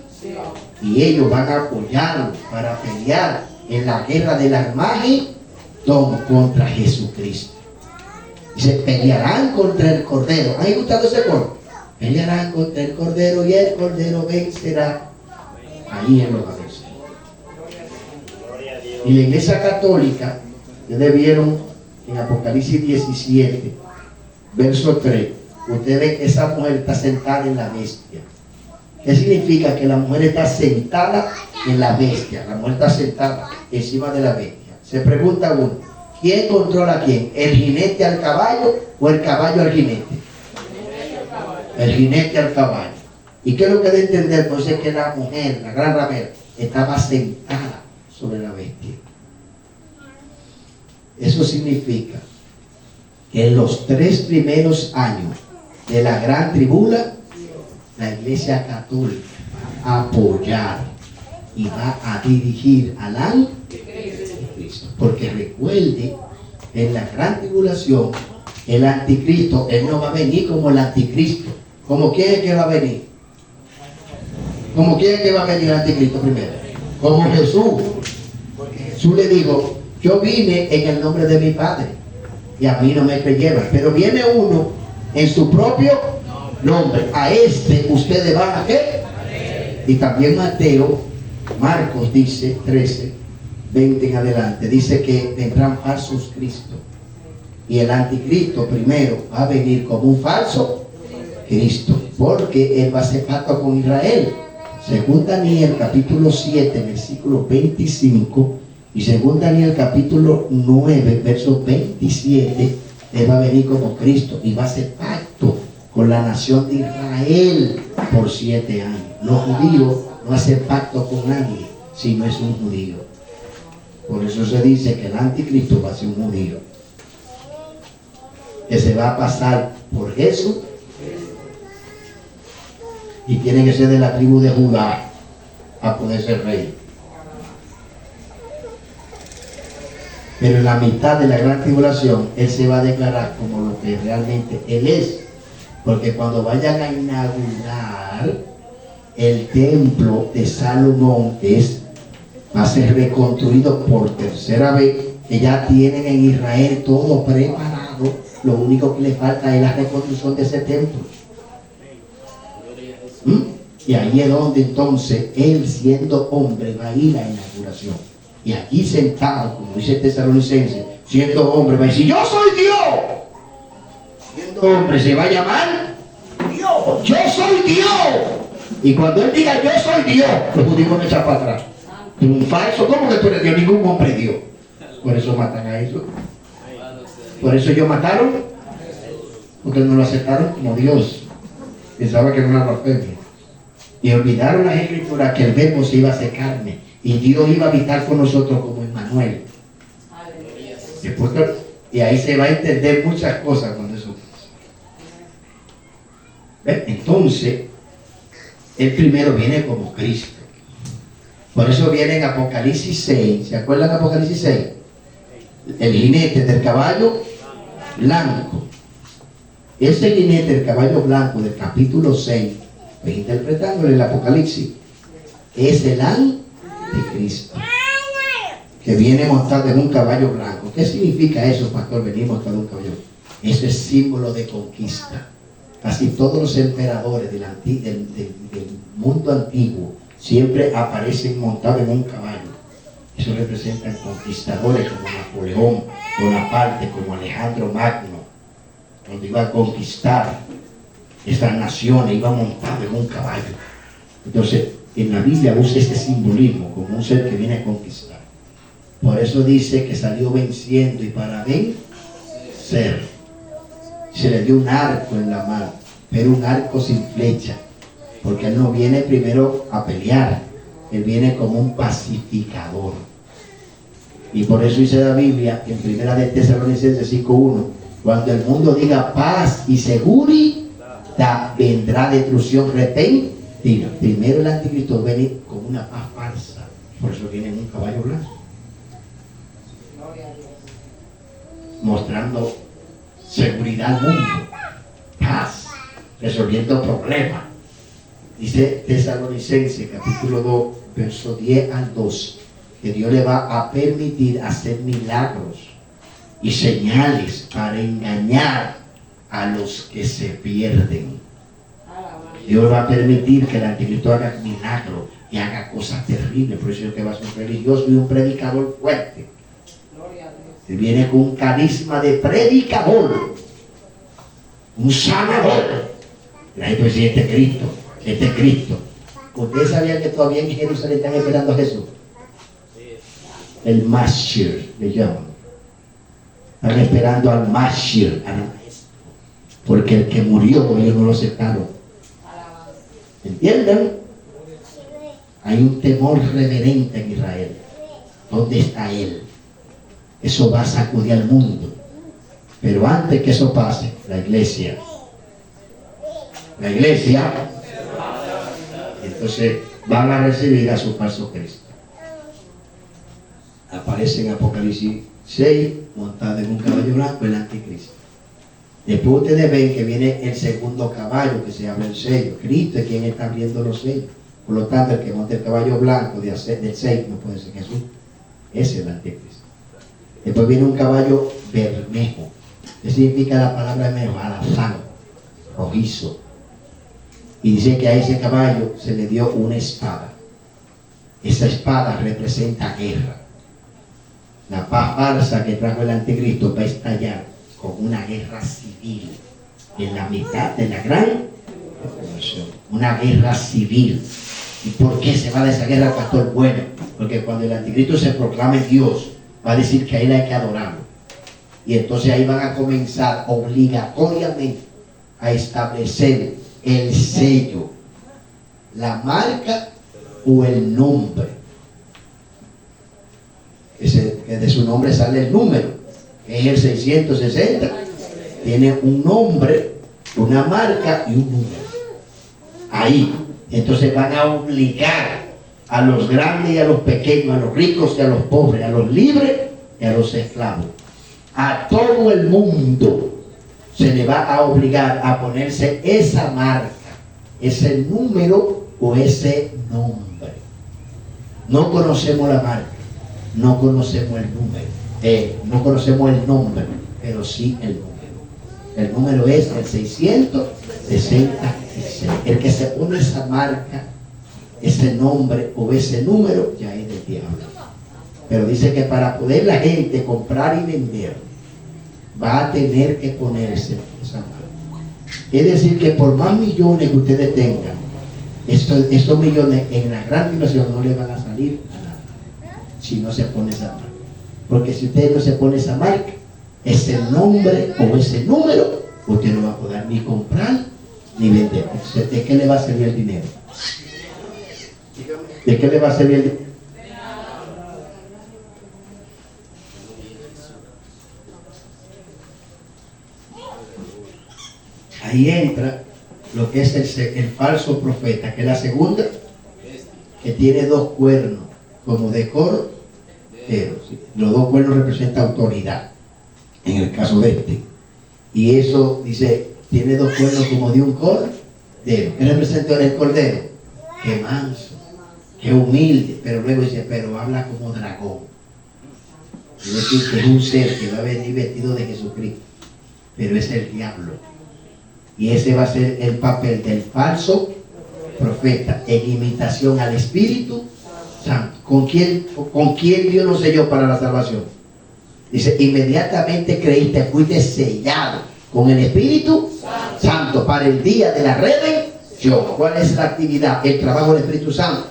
y ellos van a apoyarlo para pelear en la guerra del Armagedón contra Jesucristo. Dice, pelearán contra el Cordero. ¿Han escuchado ese coro? Pelearán contra el Cordero y el Cordero vencerá. Ahí él lo va a vencer. Y la Iglesia Católica, ustedes vieron en Apocalipsis 17, verso 3, ustedes ven que esa mujer está sentada en la bestia. ¿Qué significa? Que la mujer está sentada en la bestia. La mujer está sentada encima de la bestia. Se pregunta uno, ¿quién controla a quién? ¿El jinete al caballo o el caballo al jinete? El jinete al caballo. ¿Y qué es lo que debe entender? Pues es que la mujer, la gran ramera, estaba sentada sobre la bestia. Eso significa que en los 3 primeros años de la gran tribulación, la Iglesia Católica va a apoyar y va a dirigir al anticristo. Porque recuerde, en la gran tribulación, el anticristo, él no va a venir como el anticristo. ¿Como quién es que va a venir? ¿Como quién es que va a venir el anticristo primero? Como Jesús. Porque Jesús le dijo, yo vine en el nombre de mi Padre y a mí no me creyeron. Pero viene uno en su propio nombre. A este ustedes van a qué. Y también Marcos dice 13, 20 en adelante, dice que vendrán falsos Cristos. Y el anticristo primero va a venir como un falso Cristo, porque él va a hacer pacto con Israel. Según Daniel capítulo 7, versículo 25, y según Daniel capítulo 9, verso 27, él va a venir como Cristo y va a hacer pacto con la nación de Israel por 7 años. Los judíos no hacen pacto con nadie si no es un judío. Por eso se dice que el anticristo va a ser un judío, que se va a pasar por Jesús y tiene que ser de la tribu de Judá a poder ser rey. Pero en la mitad de la gran tribulación, él se va a declarar como lo que realmente él es. Porque cuando vayan a inaugurar el templo de Salomón, va a ser reconstruido por 3ª vez, que ya tienen en Israel todo preparado, lo único que le falta es la reconstrucción de ese templo. Y ahí es donde entonces él, siendo hombre, va a ir a la inauguración. Y aquí sentado, como dice el Tesalonicense, siendo hombre, va a decir, yo soy Dios. Siendo hombre se va a llamar Dios. Yo soy Dios. Y cuando él diga yo soy Dios, los judíos van a echar para atrás. Un falso, ¿cómo que tú eres Dios? Ningún hombre es Dios. Por eso matan a eso. Por eso ellos mataron, porque no lo aceptaron como Dios. Pensaba que era una blasfemia. Y olvidaron las escrituras que el verbo se iba a hacer carne y Dios iba a habitar con nosotros como Emmanuel. Y ahí se va a entender muchas cosas cuando eso pasa. Entonces, él primero viene como Cristo. Por eso viene en Apocalipsis 6. ¿Se acuerdan de Apocalipsis 6? El jinete del caballo blanco. Ese jinete del caballo blanco del capítulo 6, pues interpretándole el Apocalipsis, es el anticristo, que viene montado en un caballo blanco. ¿Qué significa eso, pastor? Venir montado en un caballo blanco. Eso es símbolo de conquista. Casi todos los emperadores del mundo antiguo siempre aparecen montados en un caballo. Eso representa conquistadores como Napoleón, Bonaparte, como Alejandro Magno, cuando iba a conquistar estas naciones, iba montado en un caballo. Entonces, en la Biblia usa este simbolismo como un ser que viene a conquistar. Por eso dice que salió venciendo y para vencer. Se le dio un arco en la mano, pero un arco sin flecha, porque él no viene primero a pelear, él viene como un pacificador. Y por eso dice la Biblia en 1 de Tesalonicenses 5:1, cuando el mundo diga paz y seguridad, vendrá destrucción repentina. Primero el anticristo viene con una paz falsa, por eso viene en un caballo blanco, mostrando seguridad al mundo, paz, resolviendo problemas. Dice Tesalonicenses capítulo 2, verso 10 al 12, que Dios le va a permitir hacer milagros y señales para engañar a los que se pierden. Dios va a permitir que el anticristo haga milagros y haga cosas terribles. Por eso es que va a ser un religioso y un predicador fuerte. Él viene con un carisma de predicador, un sanador. Ahí pues sí, este es Cristo. ¿Ustedes sabían que todavía en Jerusalén están esperando a Jesús? El Mashiach le llaman. Están esperando al Mashiach, al maestro. Porque el que murió, ellos no lo aceptaron. ¿Entienden? Hay un temor reverente en Israel. ¿Dónde está Él? Eso va a sacudir al mundo. Pero antes que eso pase, la iglesia, entonces van a recibir a su falso Cristo. Aparece en Apocalipsis 6, montado en un caballo blanco, el anticristo. Después ustedes ven que viene el segundo caballo, que se abre el sello. Cristo es quien está abriendo los sellos. Por lo tanto, el que monta el caballo blanco del 6 no puede ser Jesús. Ese es el anticristo. Después viene un caballo bermejo. ¿Qué significa la palabra bermejo? Alazán, rojizo. Y dice que a ese caballo se le dio una espada. Esa espada representa guerra. La paz falsa que trajo el anticristo va a estallar con una guerra civil en la mitad de la gran revolución. Una guerra civil. ¿Y por qué se va de esa guerra, pastor? Bueno, porque cuando el anticristo se proclame Dios, va a decir que a él hay que adorarlo. Y entonces ahí van a comenzar obligatoriamente a establecer el sello, la marca o el nombre. Que de su nombre sale el número, que es el 660. Tiene un nombre, una marca y un número. Ahí. Entonces van a obligar a los grandes y a los pequeños, a los ricos y a los pobres, a los libres y a los esclavos. A todo el mundo se le va a obligar a ponerse esa marca, ese número o ese nombre. No conocemos la marca, no conocemos el número, no conocemos el nombre, pero sí el número. El número es el 666. El que se pone esa marca, ese nombre o ese número, ya es del diablo. Pero dice que para poder la gente comprar y vender, va a tener que ponerse esa marca. Es decir, que por más millones que ustedes tengan, estos millones en la gran tribulación no les van a salir a nada si no se pone esa marca. Porque si usted no se pone esa marca, ese nombre o ese número, usted no va a poder ni comprar ni vender. Entonces, ¿de qué le va a servir el dinero? ¿De qué le va a servir el dinero? Ahí entra lo que es el falso profeta, que es la segunda, que tiene dos cuernos, como de cordero. Los dos cuernos representan autoridad, en el caso de este. Y eso dice, tiene dos cuernos como de un cordero. ¿Qué representa el cordero? Qué manso, qué humilde, pero luego dice, pero habla como dragón. Es decir, que es un ser que va a venir vestido de Jesucristo, pero es el diablo. Y ese va a ser el papel del falso profeta, en imitación al Espíritu Santo. ¿Con quién Dios nos selló para la salvación? Dice, inmediatamente creíste, fuiste sellado con el Espíritu Santo para el día de la redención. ¿Cuál es la actividad? El trabajo del Espíritu Santo.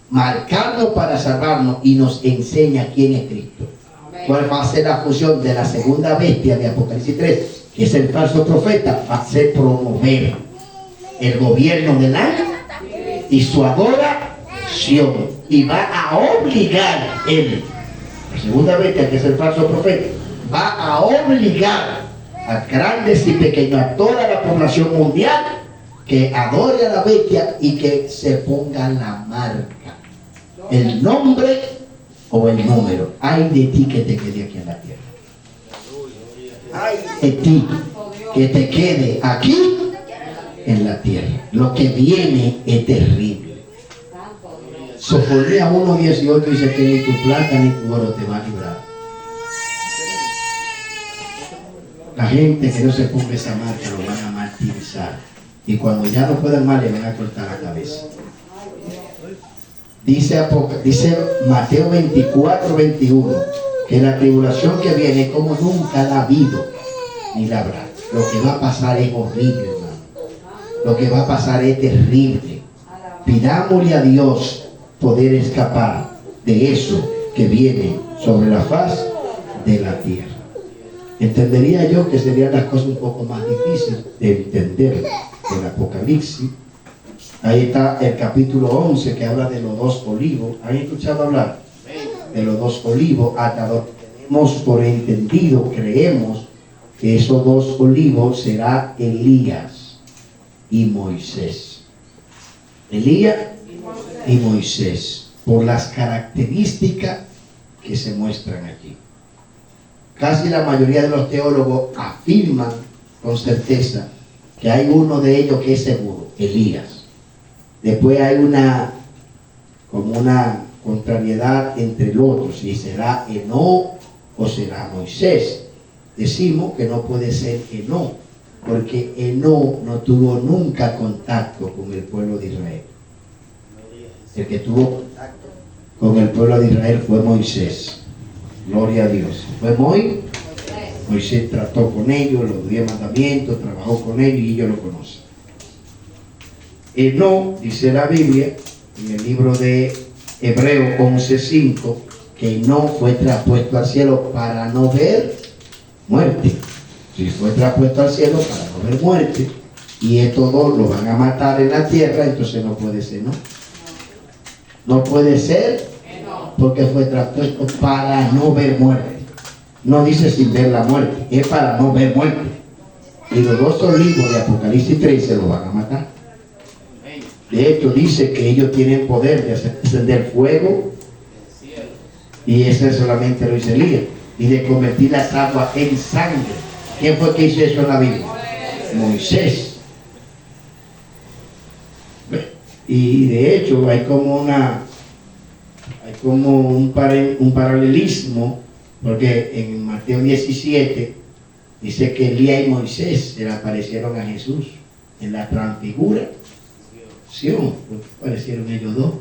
Marcarnos para salvarnos y nos enseña quién es Cristo. ¿Cuál va a ser la función de la segunda bestia de Apocalipsis 3? Que es el falso profeta. Va a ser promover el gobierno del ángel y su adoración. Y va a obligar él, la segunda bestia, que es el falso profeta, va a obligar a grandes y pequeños, a toda la población mundial, que adore a la bestia y que se ponga la marca, el nombre o el número. Ay de ti que te quede aquí en la tierra. Ay de ti que te quede aquí en la tierra. Lo que viene es terrible. Sofonía 1:18 dice que ni tu plata ni tu oro te va a librar. La gente que no se ponga esa marca lo van a martirizar. Y cuando ya no puedan más, le van a cortar la cabeza. Dice Mateo 24, 21, que la tribulación que viene como nunca la ha habido, ni la habrá. Lo que va a pasar es horrible, hermano. Lo que va a pasar es terrible. Pidámosle a Dios poder escapar de eso que viene sobre la faz de la tierra. Entendería yo que serían las cosas un poco más difíciles de entender del Apocalipsis. Ahí está el capítulo 11 que habla de los dos olivos. ¿Han escuchado hablar de los dos olivos? Hasta donde tenemos por entendido, creemos que esos dos olivos será Elías y Moisés. Elías y Moisés, por las características que se muestran aquí. Casi la mayoría de los teólogos afirman con certeza que hay uno de ellos que es seguro, Elías. Después hay como una contrariedad entre el otro, si será Enoc o será Moisés. Decimos que no puede ser Enoc, porque Enoc no tuvo nunca contacto con el pueblo de Israel. El que tuvo contacto con el pueblo de Israel fue Moisés. Gloria a Dios. Fue Moisés trató con ellos, los 10 mandamientos, trabajó con ellos y ellos lo conocen. Enoc, dice la Biblia, en el libro de Hebreos 11:5, que Enoc fue traspuesto al cielo para no ver muerte. Si fue traspuesto al cielo para no ver muerte, y estos dos lo van a matar en la tierra, entonces no puede ser, ¿no? No puede ser, porque fue traspuesto para no ver muerte. No dice sin ver la muerte, es para no ver muerte. Y los dos olivos de Apocalipsis 13 lo van a matar. De hecho, dice que ellos tienen poder de hacer encender fuego, y eso solamente lo hizo Elías, y de convertir las aguas en sangre. ¿Quién fue que hizo eso en la Biblia? Moisés. Y de hecho hay como un paralelismo, porque en Mateo 17 dice que Elías y Moisés se le aparecieron a Jesús en la transfiguración. Aparecieron ellos dos.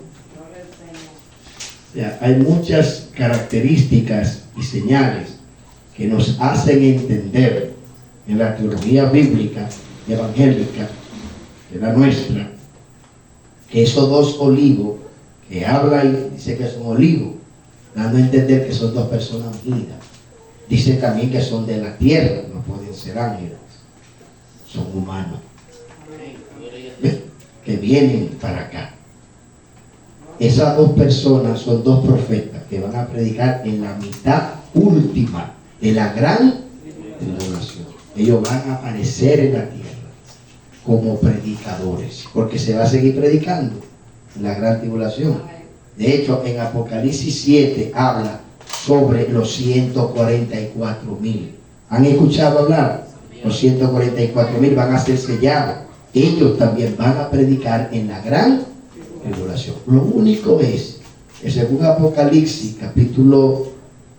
O sea, hay muchas características y señales que nos hacen entender en la teología bíblica y evangélica, de la nuestra, que esos dos olivos que habla y dice que son olivos, dando a entender que son dos personas unidas. Dice también que son de la tierra, no pueden ser ángeles, son humanos, que vienen para acá. Esas dos personas son dos profetas que van a predicar en la mitad última de la gran tribulación. Ellos van a aparecer en la tierra como predicadores, porque se va a seguir predicando en la gran tribulación. De hecho, en Apocalipsis 7 habla sobre los 144,000. ¿Han escuchado hablar? Los 144,000 van a ser sellados. Ellos también van a predicar en la gran tribulación. Lo único es que según Apocalipsis capítulo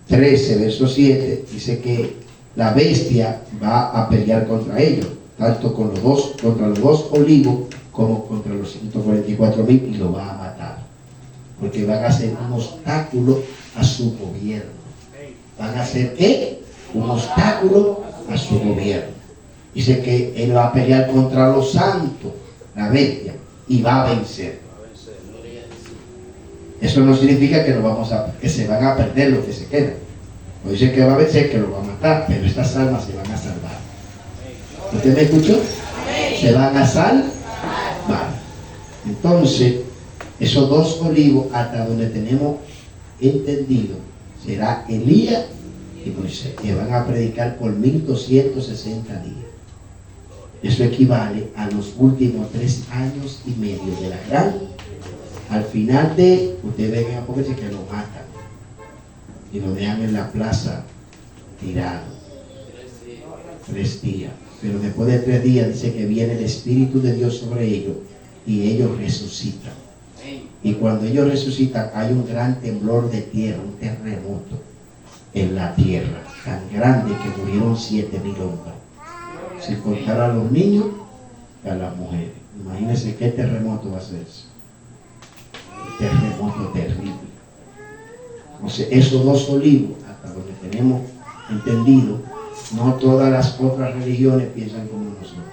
13 verso 7 dice que la bestia va a pelear contra ellos, tanto contra los dos olivos como contra los 144,000, y lo va a matar, porque van a ser un obstáculo a su gobierno. Van a ser un obstáculo a su gobierno. Dice que él va a pelear contra los santos, la bestia, y va a vencer. Eso no significa que se van a perder los que se quedan. No dice que va a vencer, que lo va a matar, pero estas almas se van a salvar. ¿Usted me escuchó? Se van a salvar. Entonces, esos dos olivos, hasta donde tenemos entendido, será Elías y Moisés, que van a predicar por 1260 días. Eso equivale a los últimos 3 años y medio de la gran. Al final usted ve en Apocalipsis que lo matan y lo dejan en la plaza tirado 3 días. Pero después de 3 días dice que viene el Espíritu de Dios sobre ellos y ellos resucitan. Y cuando ellos resucitan hay un gran temblor de tierra, un terremoto en la tierra, tan grande que murieron 7,000 hombres. Si contar a los niños, a las mujeres. Imagínense qué terremoto va a ser eso. Un terremoto terrible. Entonces, esos dos olivos, hasta donde tenemos entendido, no todas las otras religiones piensan como nosotros.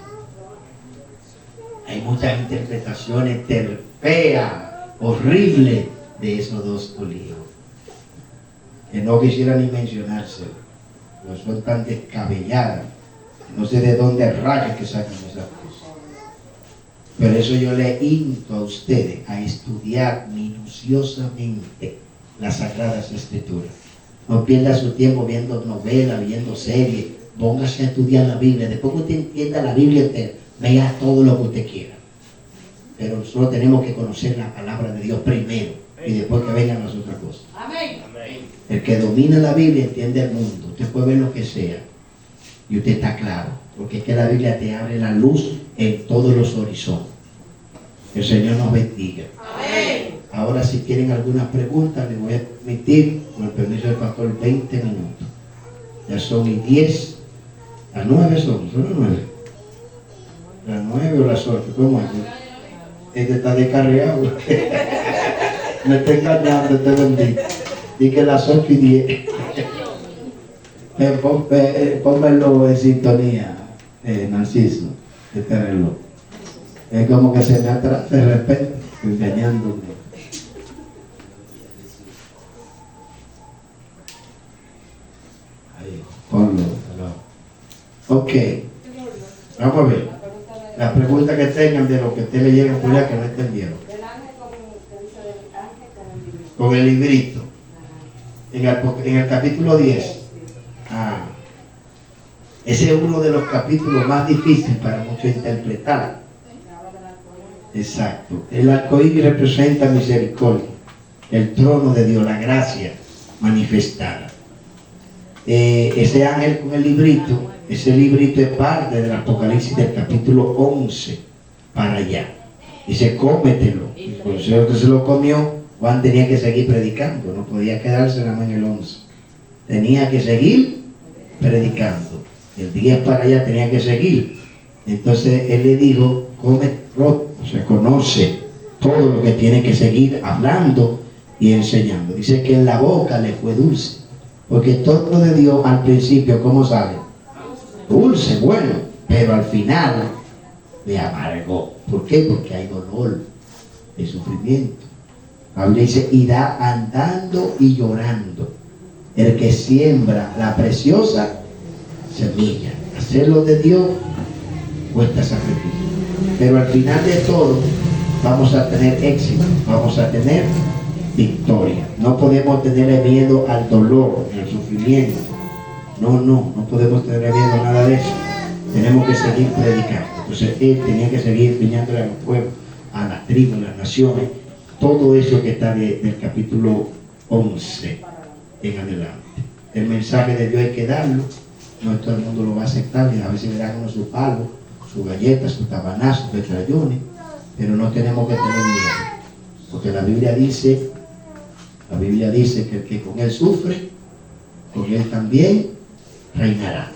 Hay muchas interpretaciones feas, horribles de esos dos olivos, que no quisiera ni mencionarse, pues son tan descabelladas, no sé de dónde rayos que sacan esas cosas. Pero eso yo le insto a ustedes a estudiar minuciosamente las Sagradas Escrituras. No pierda su tiempo viendo novelas, viendo series. Póngase a estudiar la Biblia. Después que usted entienda la Biblia entera, vea todo lo que usted quiera. Pero nosotros tenemos que conocer la palabra de Dios primero y después que vengan las otras cosas. Amén. El que domina la Biblia entiende el mundo. Usted puede ver lo que sea y usted está claro, porque es que la Biblia te abre la luz en todos los horizontes. El Señor nos bendiga. Amén. Ahora, si tienen alguna pregunta, les voy a permitir, con el permiso del pastor, 20 minutos. Ya son y 10, las 9 son las 9. Las 9 o las 8, ¿cómo es? Este está descarriado. Me está engañando, te bendigo. Di que las 8 y 10. Pónmelo en sintonía, Narciso, este reloj. Es como que se me atrasa de repente, engañándome. Ahí, ponlo. Ok. Vamos a ver. La pregunta que tengan de lo que ustedes leyeron, Julia, que no entendieron. Con el librito. En el capítulo 10. Ese es uno de los capítulos más difíciles para muchos interpretar. Exacto. El arcoíris representa misericordia, el trono de Dios, la gracia manifestada. Ese ángel con el librito, ese librito es parte del Apocalipsis del capítulo 11 para allá. Dice, cómetelo. Y por eso que se lo comió, Juan tenía que seguir predicando, no podía quedarse nada más en el 11. Tenía que seguir predicando. El 10 para allá tenía que seguir. Entonces él le dijo, come, se conoce todo lo que tiene que seguir hablando y enseñando. Dice que en la boca le fue dulce, porque todo de Dios al principio, ¿cómo sabe? Dulce, bueno, pero al final le amargó. ¿Por qué? Porque hay dolor, hay sufrimiento. Pablo dice, irá andando y llorando el que siembra la preciosa semilla. Hacerlo de Dios cuesta sacrificio, pero al final de todo vamos a tener éxito, vamos a tener victoria. No podemos tener miedo al dolor, al sufrimiento. No podemos tener miedo a nada de eso. Tenemos que seguir predicando. Entonces él tenía que seguir enseñándole a los pueblos, a las tribus, a las naciones, todo eso que está del capítulo 11 en adelante. El mensaje de Dios hay que darlo. No todo el mundo lo va a aceptar, y a veces le dan uno su palo, sus galletas, sus tabanazos, sus metrallones, pero no tenemos que tener miedo, porque la Biblia dice que el que con él sufre, con él también reinará.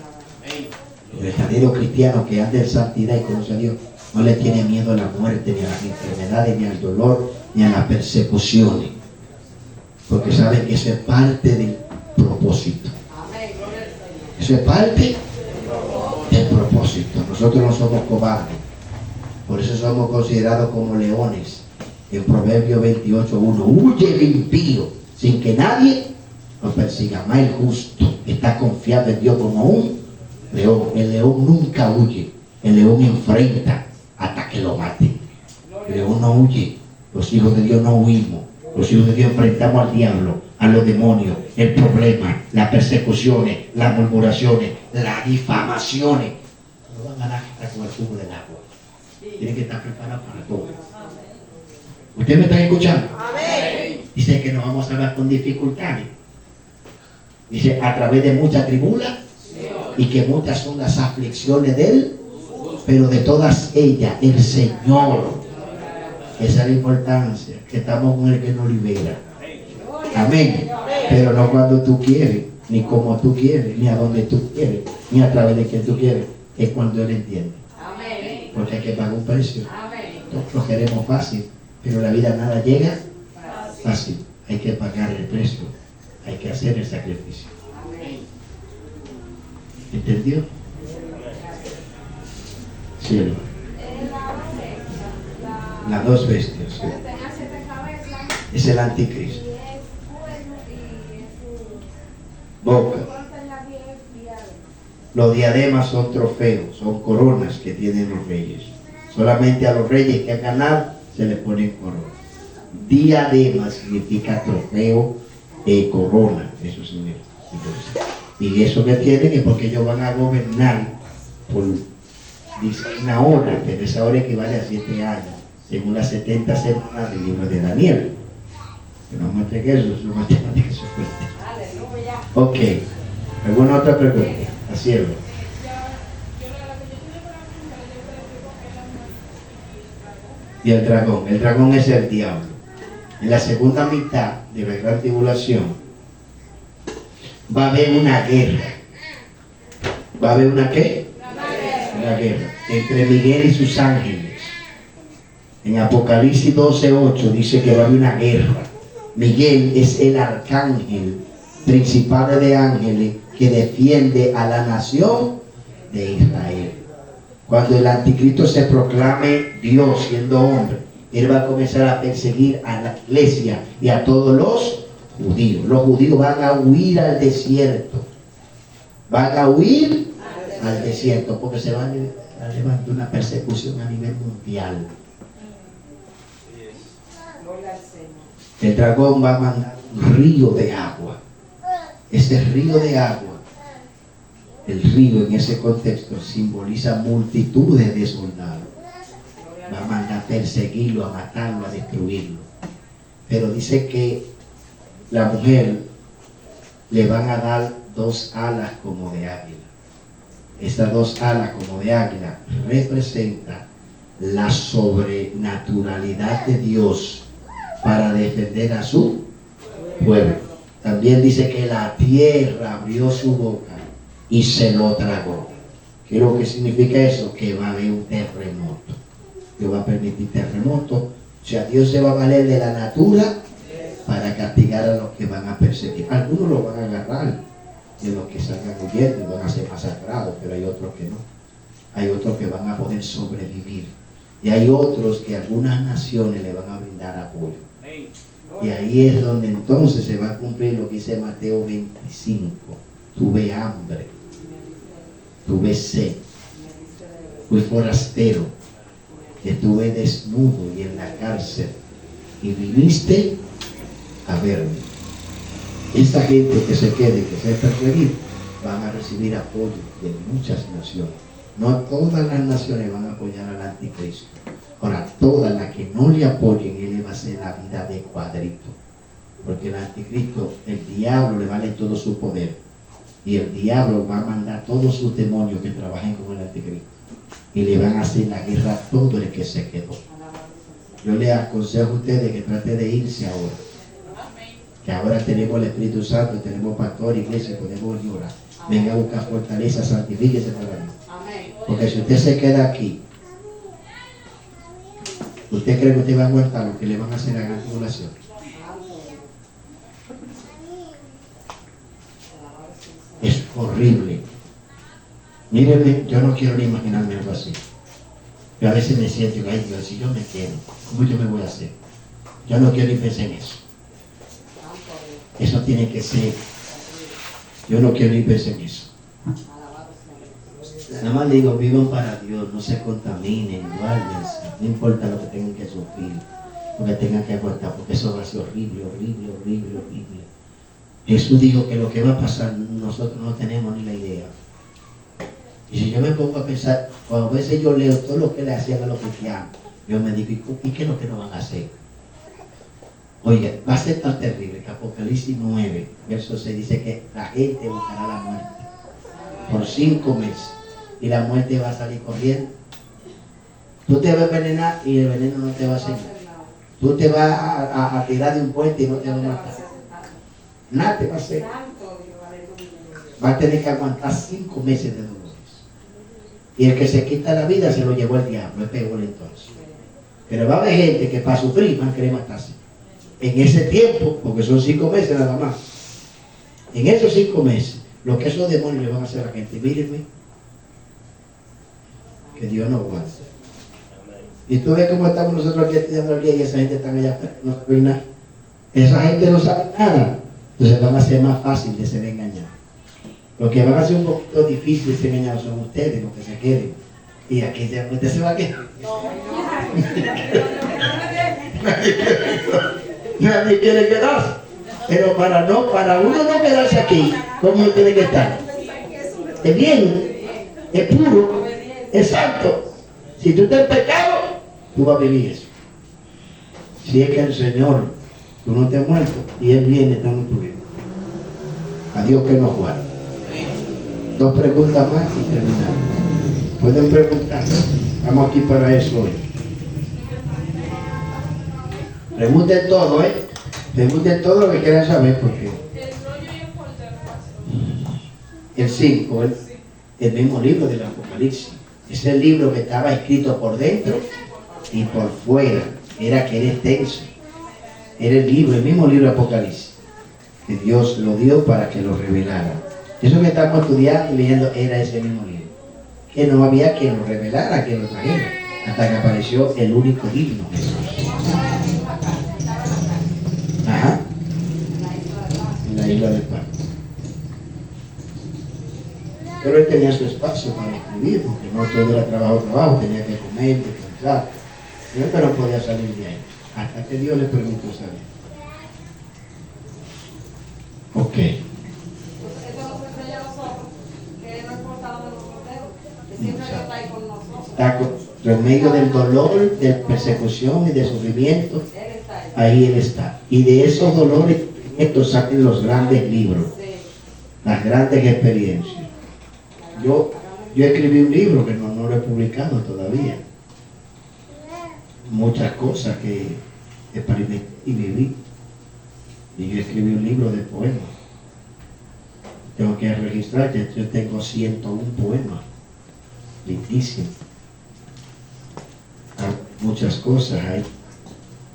El verdadero cristiano que anda en santidad y conoce a Dios no le tiene miedo a la muerte, ni a las enfermedades, ni al dolor, ni a las persecuciones, porque sabe que eso es parte del propósito. Eso es parte del propósito. Nosotros no somos cobardes, por eso somos considerados como leones. En Proverbios 28:1, huye el impío sin que nadie lo persiga, más el justo está confiado en Dios como un león. El león nunca huye, el león enfrenta hasta que lo mate. El león no huye, los hijos de Dios no huimos. Los hijos de Dios enfrentamos al diablo, a los demonios, el problema, las persecuciones, las murmuraciones, las difamaciones. No van a dar con el jugo del agua. Tienen que estar preparados para todo. ¿Ustedes me están escuchando? Amén. Dice que nos vamos a salvar con dificultades. Dice, a través de mucha tribula, y que muchas son las aflicciones de él, pero de todas ellas el Señor. Esa es la importancia, que estamos con el que nos libera. Amén. Pero no cuando tú quieres, ni como tú quieres, ni a donde tú quieres, ni a través de quien tú quieres. Es cuando Él entiende. porque hay que pagar un precio. Todos lo queremos fácil, pero la vida nada llega fácil. Hay que pagar el precio, hay que hacer el sacrificio. ¿Entendió? Cielo. Las dos bestias. Sí. Es el anticristo. Boca. Los diademas son trofeos, son coronas que tienen los reyes. Solamente a los reyes que han ganado se les ponen coronas. Diadema significa trofeo, corona. Eso significa. Y eso que tienen es porque ellos van a gobernar por una hora, pero esa hora equivale a 7 años, según las 70 semanas del libro de Daniel. Que no muestre que eso es una matemática fuerte. Ok. ¿Alguna otra pregunta? Así es. Y el dragón es el diablo. En la segunda mitad de la gran tribulación va a haber una guerra. ¿Va a haber una qué? Una guerra entre Miguel y sus ángeles. En Apocalipsis 12:8 dice que va a haber una guerra. Miguel es el arcángel principal de ángeles que defiende a la nación de Israel. Cuando el anticristo se proclame Dios siendo hombre, él va a comenzar a perseguir a la iglesia y a todos los judíos. Los judíos van a huir al desierto. Van a huir al desierto porque se va a levantar una persecución a nivel mundial. El dragón va a mandar un río de agua. Ese río de agua, el río en ese contexto simboliza multitudes de soldados. Va a mandar a perseguirlo, a matarlo, a destruirlo. Pero dice que la mujer le van a dar 2 alas como de águila. Estas 2 alas como de águila representan la sobrenaturalidad de Dios para defender a su pueblo. También dice que la tierra abrió su boca y se lo tragó. ¿Qué es lo que significa eso? Que va a haber un terremoto. Dios va a permitir terremoto. O sea, Dios se va a valer de la natura para castigar a los que van a perseguir. Algunos lo van a agarrar de los que salgan huyendo y van a ser masacrados, pero hay otros que no. Hay otros que van a poder sobrevivir. Y hay otros que algunas naciones le van a brindar apoyo. Y ahí es donde entonces se va a cumplir lo que dice Mateo 25. Tuve hambre, tuve sed, fui forastero, estuve desnudo y en la cárcel, y viniste a verme. Esta gente que se quede, que se perseguir, van a recibir apoyo de muchas naciones. No todas las naciones van a apoyar al anticristo. Ahora, todas las que no le apoyen, él le va a hacer la vida de cuadrito. Porque el anticristo, el diablo le vale todo su poder. Y el diablo va a mandar todos sus demonios que trabajen con el anticristo. Y le van a hacer la guerra a todo el que se quedó. Yo les aconsejo a ustedes que traten de irse ahora. Que ahora tenemos el Espíritu Santo, tenemos pastor, iglesia, podemos llorar. Venga a buscar fortaleza, santifíquese para mí. Porque si usted se queda aquí, ¿usted cree que usted va a aguantar lo que le van a hacer a la gran tribulación? Es horrible. Mírenme, yo no quiero ni imaginarme algo así. Yo a veces me siento, ay Dios, si yo me quedo, ¿cómo yo me voy a hacer? Yo no quiero ni pensar en eso. Eso tiene que ser. Yo no quiero ni pensar en eso. Nada más digo, vivan para Dios, no se contaminen, guárdense, no importa lo que tengan que sufrir, lo que tengan que aguantar, porque eso va a ser horrible, horrible, horrible, horrible. Jesús dijo que lo que va a pasar nosotros no tenemos ni la idea. Y si yo me pongo a pensar, cuando a veces yo leo todo lo que le hacían a los cristianos, yo me digo, ¿y qué es lo que nos van a hacer? Oiga, va a ser tan terrible que Apocalipsis 9, verso 6 dice que la gente buscará la muerte por 5 meses. Y la muerte va a salir corriendo. Tú te vas a envenenar y el veneno no te va a hacer nada. Tú te vas a tirar de un puente y no te va a matar. Nada te va a hacer. Va a tener que aguantar 5 meses de dolores. Y el que se quita la vida se lo llevó el diablo, es peor entonces. Pero va a haber gente que para sufrir van a querer matarse. En ese tiempo, porque son 5 meses nada más, en esos 5 meses, lo que esos demonios le van a hacer a la gente, mírenme, que Dios nos guarde. Y tú ves cómo estamos nosotros aquí estudiando el día y esa gente está allá afuera, no sabe nada. Esa gente no sabe nada. Entonces van a ser más fácil de ser engañados. Lo que van a ser un poquito difícil de ser engañados son ustedes, los que se queden. Y aquí usted se va a quedar. Nadie quiere quedarse. Pero para uno no quedarse aquí, ¿cómo uno tiene que estar? Es bien, es puro, es santo. Si tú estás en pecado, tú vas a vivir eso. Si es que el Señor, tú no te has muerto y Él viene, estamos tu vida. A Dios que nos guarde. 2 preguntas más y terminamos. Pueden preguntar. Estamos aquí para eso hoy. Pregunten todo, Pregunten todo lo que quieran saber, porque el 5, el mismo libro del Apocalipsis, es el libro que estaba escrito por dentro y por fuera. Era que era extenso. Era el mismo libro de Apocalipsis, que Dios lo dio para que lo revelara. Eso que estamos estudiando y leyendo era ese mismo libro. Que no había quien lo revelara, quien lo trajera, hasta que apareció el único digno, Jesús. Ajá. En la isla del Pan. Pero él tenía su espacio para escribir, porque no todo era trabajo, tenía que comer, descansar. Pero no podía salir de ahí, hasta que Dios le permitió salir. Ok. Está en medio del dolor, de persecución y de sufrimiento, ahí Él está. Y de esos dolores estos salen los grandes libros, las grandes experiencias. Yo escribí un libro que no lo he publicado todavía. Muchas cosas que experimenté y viví. Y yo escribí un libro de poemas. Tengo que registrar que yo tengo 101 poemas. Lindísimos. Hay muchas cosas ahí.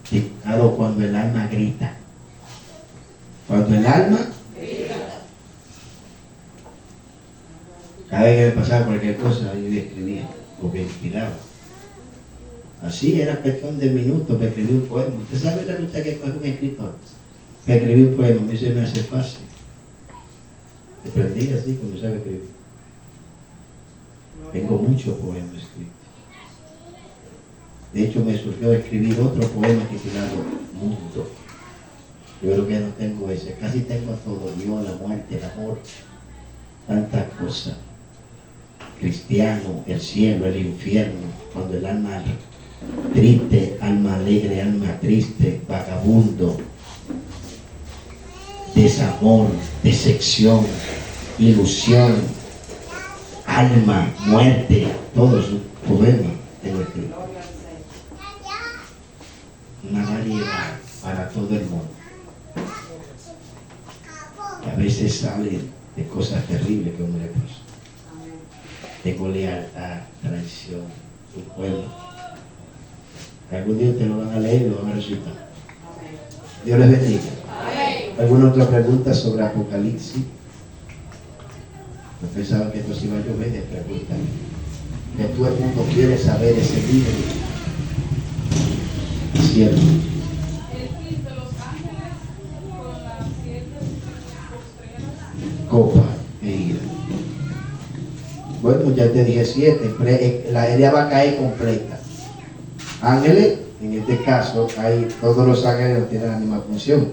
Titulado Cuando el alma grita. Cuando el alma grita. Cada vez que me pasaba cualquier cosa, yo escribía o me inspiraba. Así era cuestión de minutos para escribir un poema. Usted sabe la lucha que coge un escritor. Para escribir un poema, a mí se me hace fácil. Aprendí así cuando sabe escribir. Tengo muchos poemas escritos. De hecho, me surgió escribir otro poema titulado Mundo. Yo creo que no tengo ese. Casi tengo todo. Dios, la muerte, el amor. Tantas cosas. Cristiano, el cielo, el infierno. Cuando el alma triste, alma alegre, alma triste, vagabundo, desamor, decepción, ilusión, alma, muerte, todos sus poemas tengo escrito. Una variedad para todo el mundo. Y a veces salen de cosas terribles que uno le pasa. Tengo lealtad, traición, su pueblo. Algún día te lo van a leer y lo van a recitar. Dios les bendiga. ¿Alguna otra pregunta sobre Apocalipsis? Yo pensaba que esto se iba a llover de preguntas. Que todo el mundo quiere saber ese libro. Cierto. Copa e ira. Bueno, ya te dije 7. La herida va a caer completa. Ángeles, en este caso, todos los ángeles no tienen la misma función.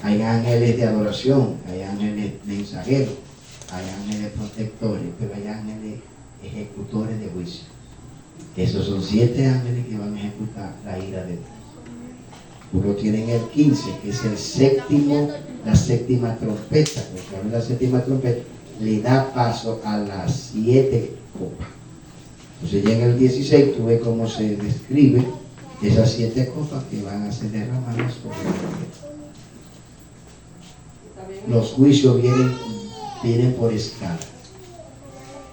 Hay ángeles de adoración, hay ángeles mensajeros, hay ángeles protectores, pero hay ángeles ejecutores de juicio. Esos son 7 ángeles que van a ejecutar la ira de Dios. Uno tiene el 15, que es la séptima trompeta. Porque abre la séptima trompeta, le da paso a las 7 copas. Entonces llega el 16, tú ves cómo se describe esas 7 copas que van a ser derramadas sobre la tierra. Los juicios vienen por escala.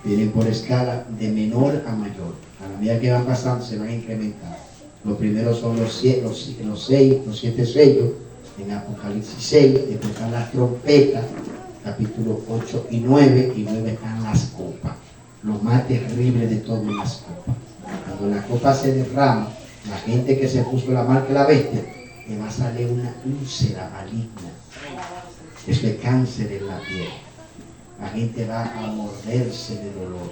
Vienen por escala de menor a mayor. A la medida que van pasando se van a incrementar. Los primeros son los 7 sellos en Apocalipsis 6, después están las trompetas, capítulos 8 y 9, y 9 están las copas. Lo más terrible de todo es las copas. Cuando la copa se derrama, la gente que se puso la marca de la bestia, le va a salir una úlcera maligna. Eso es cáncer en la piel. La gente va a morderse de dolor.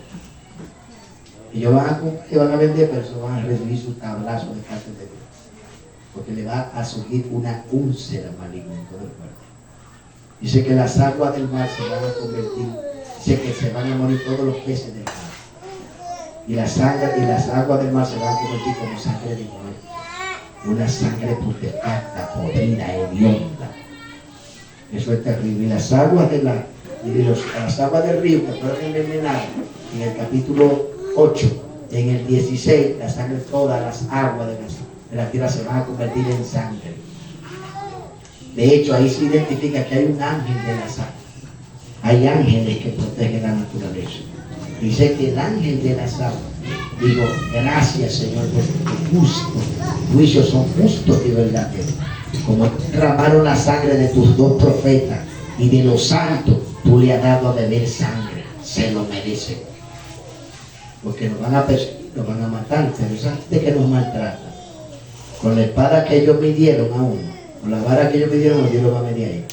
Ellos van a vender, pero eso van a recibir su tablazo de parte de Dios. Porque le va a surgir una úlcera maligna en todo el cuerpo. Dice que las aguas del mar se van a convertir, dice que se van a morir todos los peces del mar. Y las aguas del mar se van a convertir como sangre de muerte. Una sangre putrefacta, podrida, hedionda. Eso es terrible. Y las aguas las aguas del río que fueron envenenadas en el capítulo 8, en el 16, la sangre, todas las aguas de la tierra se van a convertir en sangre. De hecho, ahí se identifica que hay un ángel de la sangre. Hay ángeles que protegen la naturaleza. Dice que el ángel de las aguas, digo, gracias Señor, porque tus juicios son justos y verdaderos. Como derramaron la sangre de tus 2 profetas y de los santos, tú le has dado a beber sangre, se lo merece. Porque nos van a perseguir, nos van a matar, pero esa gente que nos maltrata, con la espada que ellos me dieron a uno, con la vara que ellos me dieron, Dios lo va a medir ahí.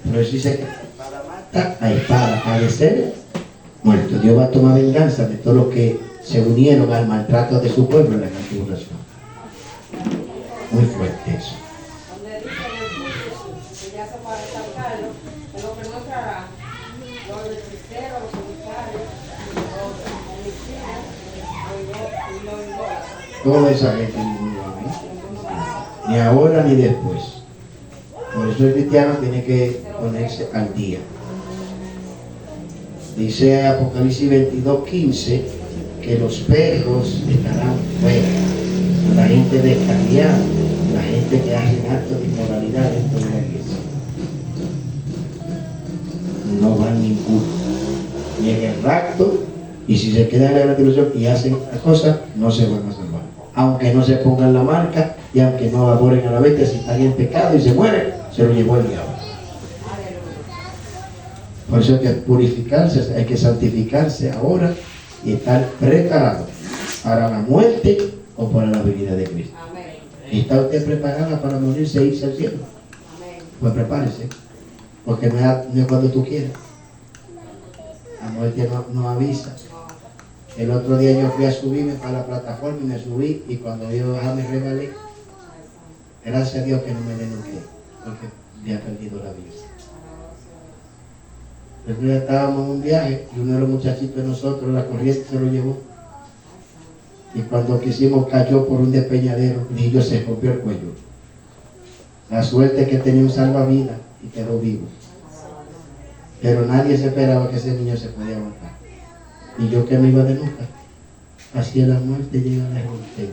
Pero eso dice que la espada mata, a espada padecer, muerto. Dios va a tomar venganza de todos los que se unieron al maltrato de su pueblo en la tribulación. Muy fuerte eso. Donde dice en el juicio, que ya se para resaltarlo, que lo que no entrará, los electriceros, los unitarios, los homicidas, y los idólatras. Toda esa gente ninguno va a ver. Ni ahora ni después. Por eso el cristiano tiene que ponerse al día. Dice Apocalipsis 22:15 que los perros estarán fuera. La gente descarriada, la gente que hace actos de inmoralidad dentro de la iglesia. No van ninguno. Ni en el rapto, y si se quedan en la gran tribulación y hacen las cosas, no se van a salvar. Aunque no se pongan la marca y aunque no adoren a la bestia, si están en pecado y se mueren, se lo llevó el diablo. Por eso hay que purificarse, hay que santificarse ahora y estar preparado para la muerte o para la venida de Cristo. Amén. ¿Está usted preparada para morirse e irse al cielo? Amén. Pues prepárese, porque no es cuando tú quieras. La muerte no avisa. El otro día yo fui a subirme para la plataforma y me subí, y cuando yo me rebalé, gracias a Dios que no me denuncié, porque había perdido la vida. El día estábamos en un viaje y uno de los muchachitos de nosotros, la corriente se lo llevó. Y cuando quisimos cayó por un despeñadero y yo se rompió el cuello. La suerte es que tenía un salvavidas y quedó vivo. Pero nadie se esperaba que ese niño se podía aguantar. Y yo que me iba de nunca. Así la muerte llega a la gente.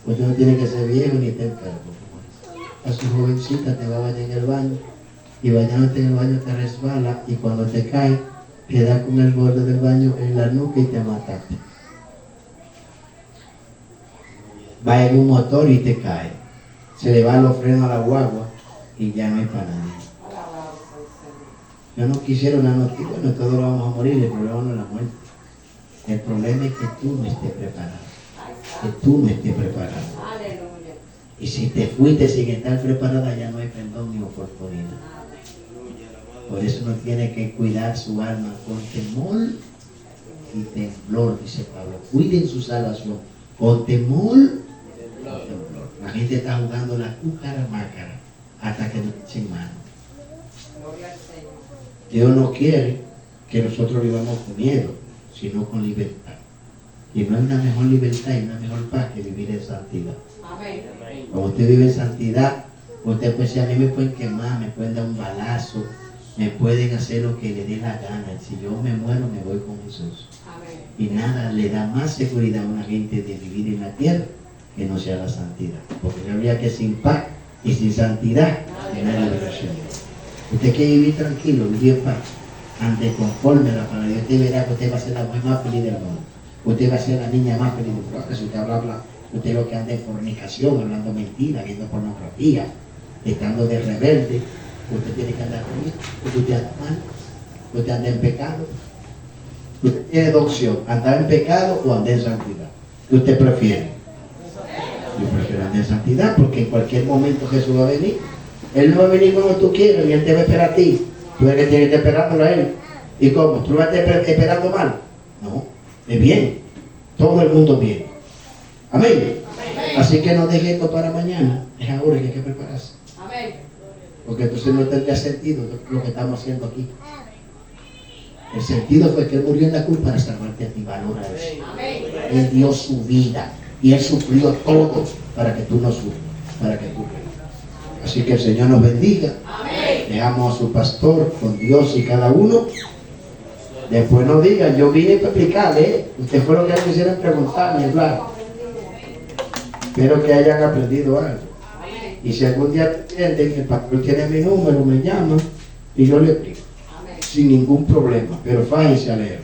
Usted no tiene que ser viejo ni estar enfermo. A su jovencita te va a bañar en el baño. Y bañándote en el baño te resbala. Y cuando te cae, te da con el borde del baño en la nuca y te mataste. Va en un motor y te cae. Se le van los frenos a la guagua y ya no hay para nadie. Yo no quisiera una noticia, bueno, todos vamos a morir, el problema no es la muerte. El problema es que tú no estés preparado. Que tú no estés preparado. Aleluya. Y si te fuiste sin estar preparada, ya no hay perdón ni oportunidad. Por eso uno tiene que cuidar su alma con temor y temblor, dice Pablo. Cuiden su salvación con temor y temblor. La gente está jugando la cúcara mácara hasta que no echen mano. Gloria al Señor. Dios no quiere que nosotros vivamos con miedo, sino con libertad. Y no hay una mejor libertad y una mejor paz que vivir en santidad. Amén. Cuando usted vive en santidad, usted puede decir, a mí me pueden quemar, me pueden dar un balazo, me pueden hacer lo que le dé la gana. Si yo me muero, me voy con Jesús. Amén. Y nada le da más seguridad a una gente de vivir en la tierra que no sea la santidad. Porque sabía que sin paz y sin santidad no hay liberación. Usted quiere vivir tranquilo, vivir en paz. ande conforme a la palabra. Y usted verá que usted va a ser la mujer más feliz del mundo. Usted va a ser la niña más feliz del mundo. Si usted habla, usted lo que anda en fornicación, hablando mentiras, viendo pornografía, estando de rebelde, usted tiene que andar con esto, porque usted anda mal, usted anda en pecado. Usted tiene dos opciones, andar en pecado o andar en santidad. ¿Qué usted prefiere? Yo prefiero andar en santidad porque en cualquier momento Jesús va a venir. Él no va a venir cuando tú quieras y Él te va a esperar a ti. Tú eres que tienes que estar esperándolo a Él. ¿Y cómo? ¿Tú lo vas a estar esperando mal? No, es bien. Todo el mundo bien. Amén. Así que no dejes esto para mañana. Es ahora que hay que prepararse. Amén. Porque entonces no tendría sentido lo que estamos haciendo aquí. El sentido fue que Él murió en la cruz para salvarte a ti. Valora eso. Él dio su vida y Él sufrió todo para que tú no sufras, para que tú veas. Así que el Señor nos bendiga. Dejamos a su pastor con Dios y cada uno. Después no digan, yo vine para explicarle, Usted fue lo que quisieran preguntar y hablar. Espero que hayan aprendido algo. Y si algún día entienden que el pastor tiene mi número, me llama y yo le explico. Sin ningún problema, pero fájense a leer.